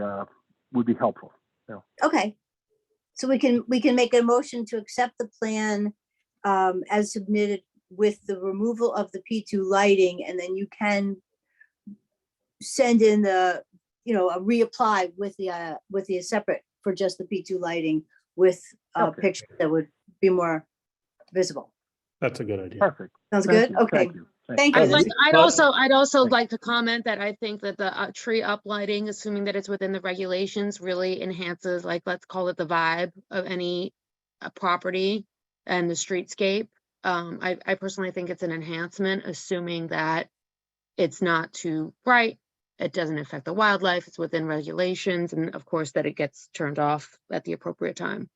Speaker 7: helpful.
Speaker 1: Okay. So we can make a motion to accept the plan as submitted with the removal of the P2 lighting, and then you can send in a reapply with the separate for just the P2 lighting with a
Speaker 7: Okay.
Speaker 1: picture that would be more visible.
Speaker 9: That's a good idea.
Speaker 7: Perfect.
Speaker 1: Sounds
Speaker 7: Thank
Speaker 1: good?
Speaker 7: you.
Speaker 1: Okay.
Speaker 7: Thank you.
Speaker 1: Thank
Speaker 7: you.
Speaker 1: you. That's-
Speaker 5: I'd also
Speaker 7: Thank
Speaker 5: like to comment that I think that the tree uplighting, assuming that it's within the regulations, really enhances, like, let's call it the vibe of any property and the streetscape. I personally think it's an enhancement, assuming that it's not too bright, it doesn't affect the wildlife, it's within regulations, and of course that it gets turned off at the appropriate time.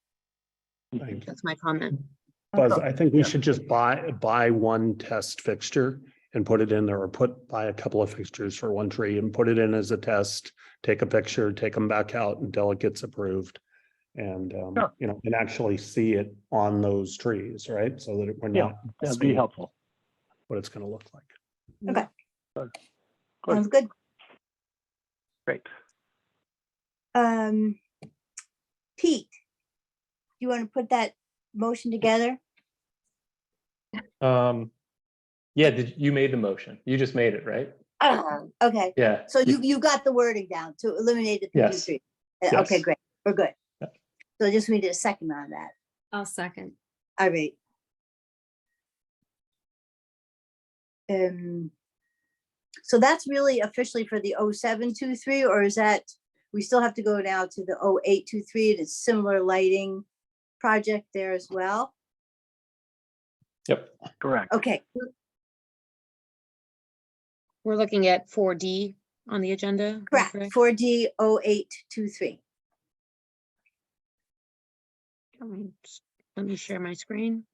Speaker 9: Thank you.
Speaker 5: That's my comment.
Speaker 9: Buzz, I think we
Speaker 7: Yeah.
Speaker 9: should just buy one test fixture and put it in there, or buy a couple of fixtures for one tree and put it in as a test, take a picture, take them back out until it gets approved. And,
Speaker 7: Sure.
Speaker 9: and actually see it on those trees, right? So that we're
Speaker 7: Yeah,
Speaker 9: not
Speaker 7: that'd be
Speaker 9: seeing
Speaker 7: helpful.
Speaker 9: what it's gonna look like.
Speaker 1: Okay.
Speaker 7: Good.
Speaker 1: Sounds good.
Speaker 7: Great.
Speaker 1: Pete, you want to put that motion together?
Speaker 3: Yeah, you made the motion? You just made it, right?
Speaker 1: Okay,
Speaker 3: Yeah.
Speaker 1: so you got the wording down to eliminate the
Speaker 3: Yes.
Speaker 1: P2 tree. Okay,
Speaker 3: Yes.
Speaker 1: great, we're good.
Speaker 3: Yeah.
Speaker 1: So I just needed a second on that.
Speaker 2: I'll second.
Speaker 1: All right. So that's really officially for the 0723, or is that, we still have to go now to the 0823, it's similar lighting project there as well?
Speaker 3: Yep.
Speaker 7: Correct.
Speaker 1: Okay,
Speaker 5: We're looking at 4D on the agenda. is that
Speaker 1: correct, 4D 0823.
Speaker 5: Let me share my screen.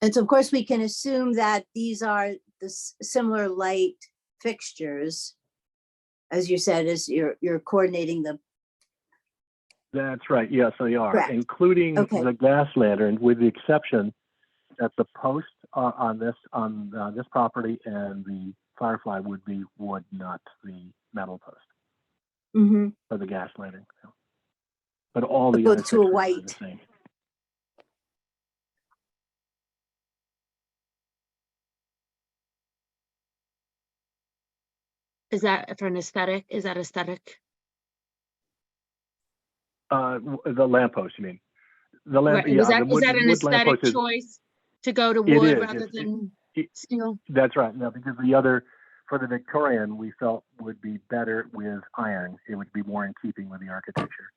Speaker 1: And so of course, we can assume that these are the similar light fixtures. As you said, as you're coordinating the,
Speaker 7: That's right. Yes, they are,
Speaker 1: Correct.
Speaker 7: including
Speaker 1: Okay.
Speaker 7: the gas lantern, with the exception that the post on this property and the firefly would be wood, not the metal post
Speaker 1: Mhm.
Speaker 7: for the gas lantern. but all the
Speaker 1: Go
Speaker 7: other
Speaker 1: to a
Speaker 7: fixtures are the
Speaker 1: white.
Speaker 7: same.
Speaker 5: Is that for an aesthetic? Is that aesthetic?
Speaker 7: The lamppost, you mean? The lamp,
Speaker 5: Right,
Speaker 7: yeah,
Speaker 5: is that,
Speaker 7: the
Speaker 5: is
Speaker 7: wood,
Speaker 5: that an
Speaker 7: wood lamppost
Speaker 5: aesthetic
Speaker 7: is,
Speaker 5: choice to go to
Speaker 7: It
Speaker 5: wood
Speaker 7: is.
Speaker 5: rather
Speaker 7: It's-
Speaker 5: than
Speaker 7: it-
Speaker 5: steel?
Speaker 7: that's right, no, because the other, for the Victorian, we felt would be better with iron. It would be more in keeping with the architecture.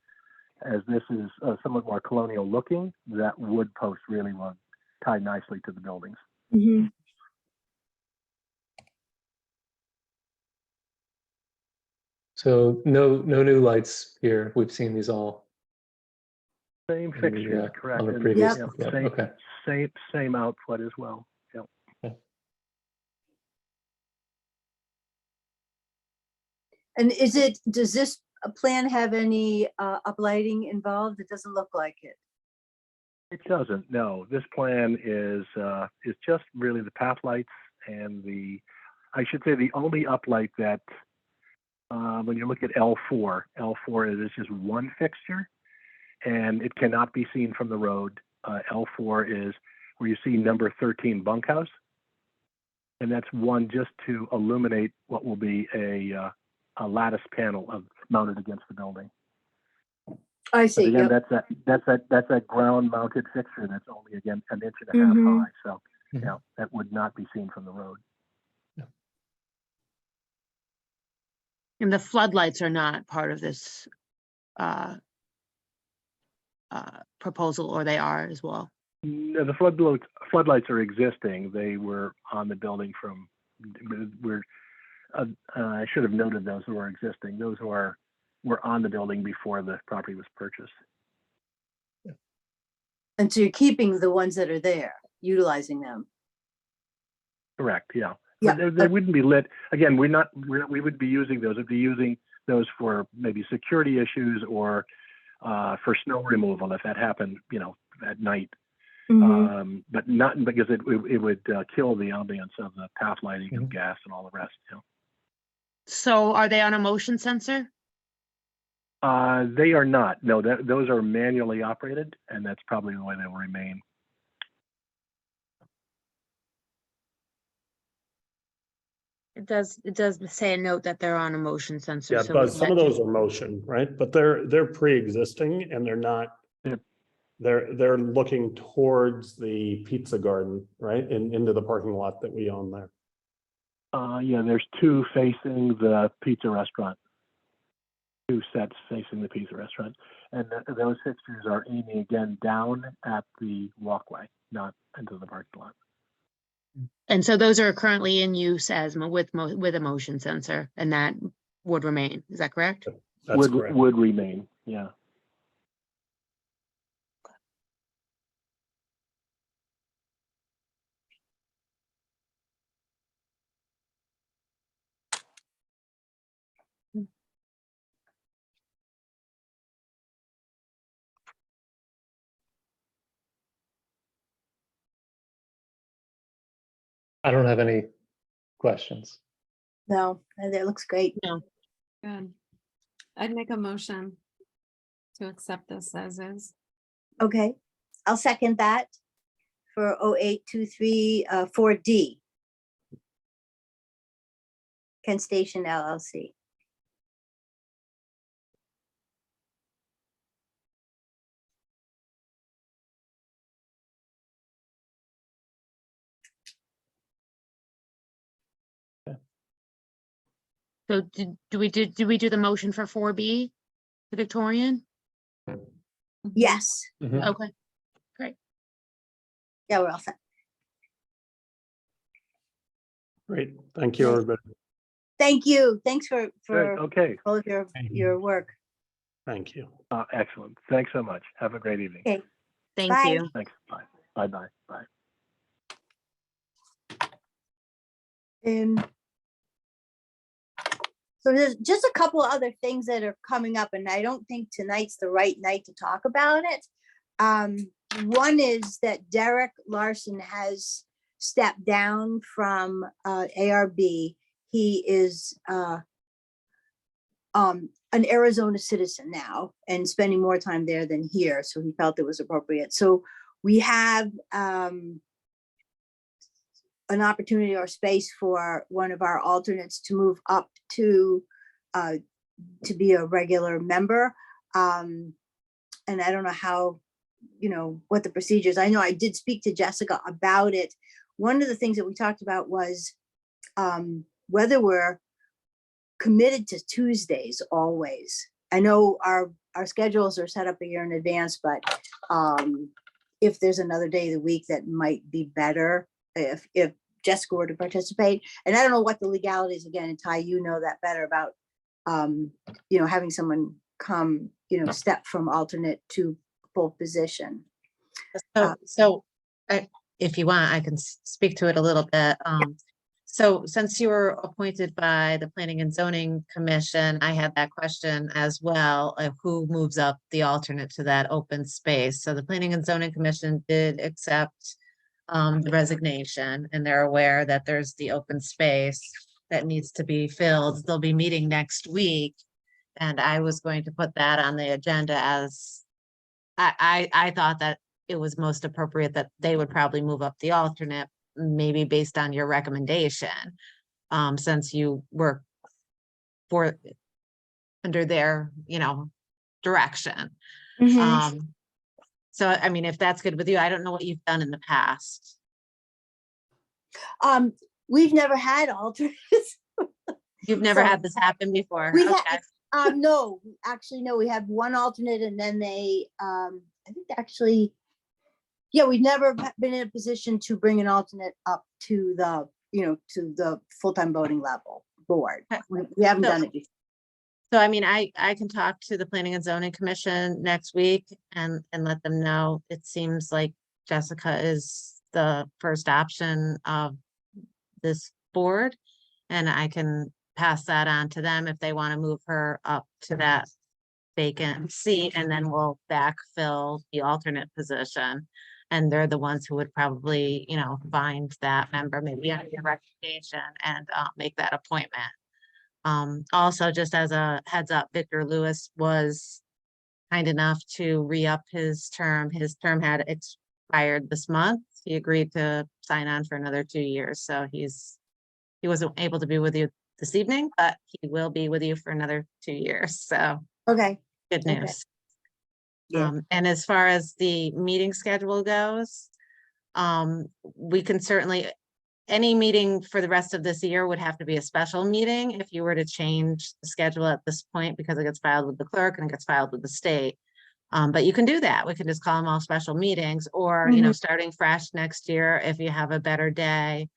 Speaker 7: As this is somewhat more colonial looking, that wood post really will tie nicely to the buildings.
Speaker 1: Mhm.
Speaker 3: So no new lights here. We've seen these all.
Speaker 7: Same
Speaker 3: in the,
Speaker 7: fixtures, correct.
Speaker 3: On the
Speaker 7: and,
Speaker 3: previous.
Speaker 1: Yep.
Speaker 3: Yeah,
Speaker 7: Same,
Speaker 3: okay.
Speaker 7: same output as well.
Speaker 1: And does this plan have any uplighting involved? It doesn't look like it.
Speaker 7: It doesn't, no. This plan is just really the path lights and I should say the only uplight that, when you look at L4 is just one fixture and it cannot be seen from the road. L4 is where you see number 13 bunkhouse. And that's one just to illuminate what will be a lattice panel mounted against the building.
Speaker 1: I
Speaker 7: But
Speaker 1: see,
Speaker 7: again,
Speaker 1: yep.
Speaker 7: that's that ground mounted fixture that's only again an inch and a half
Speaker 1: Mhm.
Speaker 7: high. So,
Speaker 3: Mhm.
Speaker 7: yeah, that would not be seen from the road.
Speaker 5: And the floodlights are not part of this proposal, or they are as well?
Speaker 7: No, the floodlights are existing. They were on the building from, I should have noted those were existing. Those were on the building before the property was purchased.
Speaker 1: And so you're keeping the ones that are there, utilizing them.
Speaker 7: Correct, yeah.
Speaker 1: Yeah,
Speaker 7: But they wouldn't be lit. Again, we would be using those. We'd be using those for maybe security issues or for snow removal if that happened, at night.
Speaker 1: Mhm.
Speaker 7: But not because it would kill the ambience of the path lighting and
Speaker 3: Mhm.
Speaker 7: gas and all the rest.
Speaker 5: So are they on a motion sensor?
Speaker 7: They are not. No, those are manually operated, and that's probably the way they will remain.
Speaker 5: It does say a note that they're on a motion sensor.
Speaker 9: Yeah,
Speaker 5: so
Speaker 9: but
Speaker 5: is
Speaker 9: some
Speaker 5: that
Speaker 9: of
Speaker 5: just-
Speaker 9: those are motion, right? But they're pre-existing and they're not.
Speaker 7: Yep.
Speaker 9: They're looking towards the pizza garden, right? And into the parking lot that we own there.
Speaker 7: Yeah, there's two facing the pizza restaurant. Two sets facing the pizza restaurant. And those fixtures are aiming again down at the walkway, not into the parking lot.
Speaker 5: And so those are currently in use as with a motion sensor, and that would remain. Is that correct?
Speaker 9: That's correct.
Speaker 7: Would remain, yeah.
Speaker 3: I don't have any questions.
Speaker 1: No, that looks great.
Speaker 2: Good. I'd make a motion to accept this as is.
Speaker 1: Okay, I'll second that for 0823 4D. Kent Station LLC.
Speaker 5: So did we do the motion for 4B, the Victorian?
Speaker 1: Yes,
Speaker 3: Mhm.
Speaker 5: Okay.
Speaker 1: yeah, we're all set.
Speaker 9: Great. Thank you,
Speaker 1: Nice.
Speaker 9: everybody.
Speaker 1: Thank you. Thanks
Speaker 7: Good,
Speaker 1: for
Speaker 7: okay,
Speaker 1: all of
Speaker 8: Thank you.
Speaker 1: your work.
Speaker 9: Thank you.
Speaker 7: excellent. Thanks so much. Have a great evening.
Speaker 1: Okay.
Speaker 5: Thank
Speaker 1: Bye.
Speaker 5: you.
Speaker 7: Thanks, bye. Bye.
Speaker 1: So there's just a couple other things that are coming up, and I don't think tonight's the right night to talk about it. One is that Derek Larson has stepped down from ARB. He is an Arizona citizen now and spending more time there than here, so he felt it was appropriate. So we have an opportunity or space for one of our alternates to move up to be a regular member. And I don't know how, what the procedures. I know I did speak to Jessica about it. One of the things that we talked about was whether we're committed to Tuesdays always. I know our schedules are set up a year in advance, but if there's another day of the week that might be better, if Jessica were to participate, and I don't know what the legalities, again, and Ty, you know that better about, having someone come, step from alternate to full position.
Speaker 6: If you want, I can speak to it a little bit. So since you were appointed by the Planning and Zoning Commission, I had that question as well, of who moves up the alternate to that open space. So the Planning and Zoning Commission did accept the resignation, and they're aware that there's the open space that needs to be filled. They'll be meeting next week, and I was going to put that on the agenda as I thought that it was most appropriate that they would probably move up the alternate, maybe based on your recommendation, since you work under their, direction. So, I mean, if that's good with you, I don't know what you've done in the past.
Speaker 1: We've never had alternates.
Speaker 6: You've never
Speaker 1: So-
Speaker 6: had this happen before.
Speaker 1: We
Speaker 6: Okay.
Speaker 1: No, actually, no, we have one alternate and then they, I think actually, yeah, we've never been in a position to bring an alternate up to the, to the full-time voting level board.
Speaker 6: Okay.
Speaker 1: We haven't
Speaker 6: So-
Speaker 1: done it before.
Speaker 6: So I mean, I can talk to the Planning and Zoning Commission next week and let them know. It seems like Jessica is the first option of this board. And I can pass that on to them if they want to move her up to that vacant seat, and then we'll backfill the alternate position. And they're the ones who would probably, find that member, maybe on your recommendation, and make that appointment. Also, just as a heads up, Victor Lewis was kind enough to re-up his term. His term had expired this month. He agreed to sign on for another 2 years. So he wasn't able to be with you this evening, but he will be with you for another 2 years. So
Speaker 1: Okay,
Speaker 6: good
Speaker 1: Okay.
Speaker 6: news.
Speaker 1: Yeah.
Speaker 6: And as far as the meeting schedule goes, we can certainly, any meeting for the rest of this year would have to be a special meeting if you were to change the schedule at this point, because it gets filed with the clerk and it gets filed with the state. But you can do that. We can just call them all special meetings, or, starting fresh next year, if you have a better day,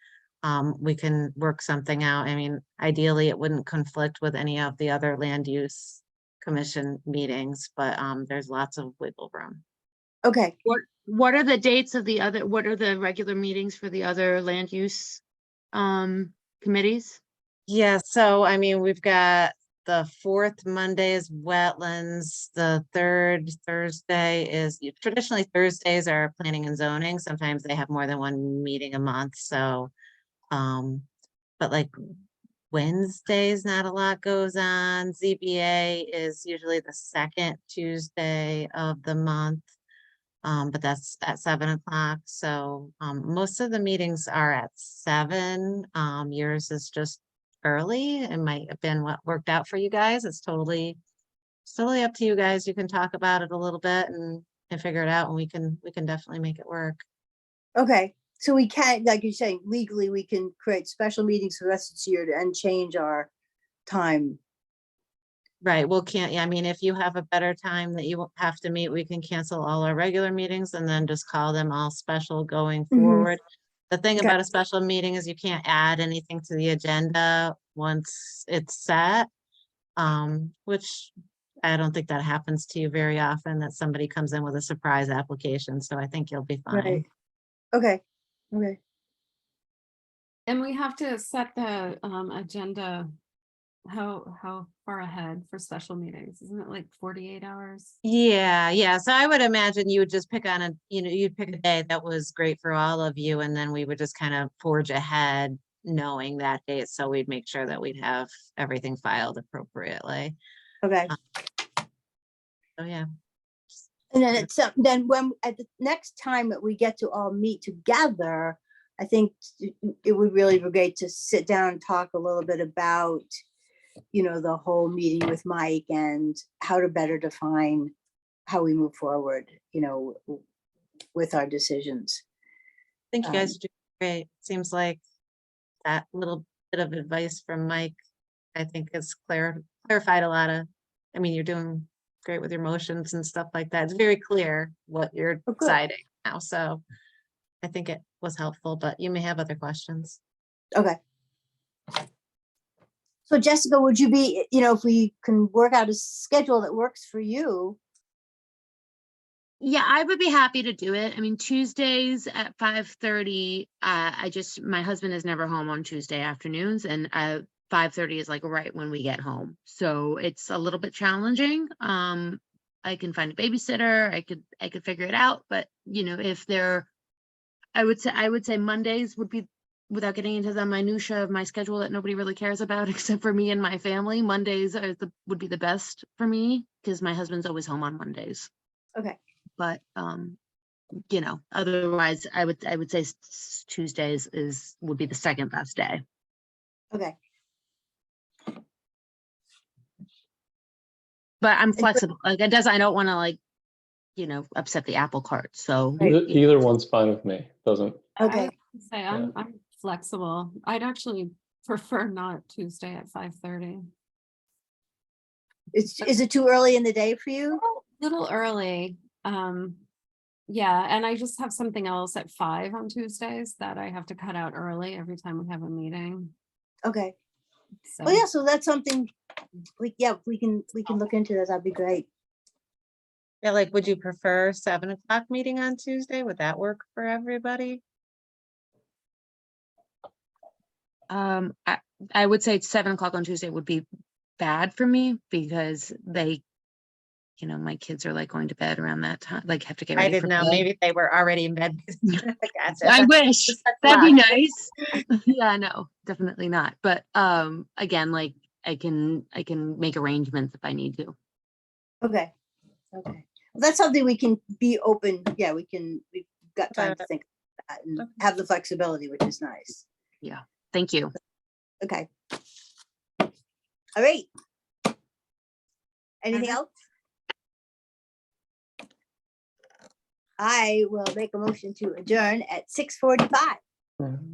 Speaker 6: we can work something out. I mean, ideally, it wouldn't conflict with any of the other land use commission meetings, but there's lots of wiggle room.
Speaker 1: okay.
Speaker 5: What are the dates of what are the regular meetings for the other land use committees?
Speaker 6: Yeah, so I mean, we've got the fourth Monday is wetlands, the third Thursday is, traditionally Thursdays are planning and zoning. Sometimes they have more than one meeting a month, so but like Wednesdays, not a lot goes on. ZBA is usually the second Tuesday of the month. But that's at 7 o'clock. So most of the meetings are at 7. Yours is just early. It might have been what worked out for you guys. It's totally up to you guys. You can talk about it a little bit and figure it out, and we can definitely make it work.
Speaker 1: Okay, so we can't, like you're saying, legally, we can create special meetings for the rest of this year and change our time.
Speaker 6: Right, well, I mean, if you have a better time that you won't have to meet, we can cancel all our regular meetings and then just call them all special going forward. The thing
Speaker 1: Okay.
Speaker 6: about a special meeting is you can't add anything to the agenda once it's set. Which I don't think that happens to you very often, that somebody comes in with a surprise application, so I think you'll be fine.
Speaker 1: Right. Okay,
Speaker 2: And we have to set the agenda, how far ahead for special meetings? Isn't it like 48 hours?
Speaker 6: Yeah, so I would imagine you would just pick on you'd pick a day that was great for all of you, and then we would just kind of forge ahead knowing that date, so we'd make sure that we'd have everything filed appropriately.
Speaker 1: Okay.
Speaker 6: Oh, yeah.
Speaker 1: And then it's, then when, at the next time that we get to all meet together, I think it would really be great to sit down and talk a little bit about, you know, the whole meeting with Mike and how to better define how we move forward, you know, with our decisions.
Speaker 6: I think you guys are doing great. Seems like that little bit of advice from Mike, I think has clarified a lot of, I mean, you're doing great with your motions and stuff like that. It's very clear what you're
Speaker 1: Oh, good.
Speaker 6: deciding now, so I think it was helpful, but you may have other questions.
Speaker 1: Okay. So Jessica, would you be, you know, if we can work out a schedule that works for you?
Speaker 5: Yeah, I would be happy to do it. I mean, Tuesdays at 5:30, my husband is never home on Tuesday afternoons, and 5:30 is like right when we get home. So it's a little bit challenging. I can find a babysitter, I could figure it out, but you know, I would say Mondays would be, without getting into the minutia of my schedule that nobody really cares about except for me and my family, Mondays would be the best for me because my husband's always home on Mondays.
Speaker 1: Okay.
Speaker 5: But you know, otherwise I would say Tuesdays would be the second best day.
Speaker 1: Okay.
Speaker 5: But I'm flexible. Like I don't want to, like, you know, upset the apple cart. So
Speaker 3: Either one's fine with me. Doesn't.
Speaker 1: Okay.
Speaker 2: I would say I'm flexible. I'd actually prefer not Tuesday at 5:30.
Speaker 1: Is it too early in the day for you?
Speaker 2: Little early. Yeah, and I just have something else at 5 on Tuesdays that I have to cut out early every time we have a meeting.
Speaker 1: Okay.
Speaker 2: So
Speaker 1: Oh, yeah, so that's something we can look into that. That'd be great.
Speaker 6: Yeah, like, would you prefer 7 o'clock meeting on Tuesday? Would that work for everybody?
Speaker 5: I would say 7 o'clock on Tuesday would be bad for me because you know, my kids are like going to bed around that time, like have to get
Speaker 6: I
Speaker 5: ready for
Speaker 6: didn't know,
Speaker 5: bed.
Speaker 6: maybe they were already in bed. Gotcha.
Speaker 5: I wish
Speaker 6: That's
Speaker 5: that'd be
Speaker 6: luck.
Speaker 5: nice. Yeah, no, definitely not. But again, like I can make arrangements if I need to.
Speaker 1: Okay. Okay. Well, that's something we can be open. Yeah, we've got time to think about that and have the flexibility, which is nice.
Speaker 5: Thank you.
Speaker 1: Okay. All right. Anything else? I will make a motion to adjourn at 6:45.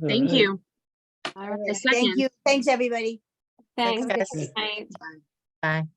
Speaker 5: Thank you.
Speaker 2: all right,
Speaker 5: A
Speaker 1: Thank
Speaker 5: second.
Speaker 1: you. Thanks, everybody.
Speaker 2: thanks.
Speaker 6: guys.
Speaker 2: Good night.
Speaker 6: Bye.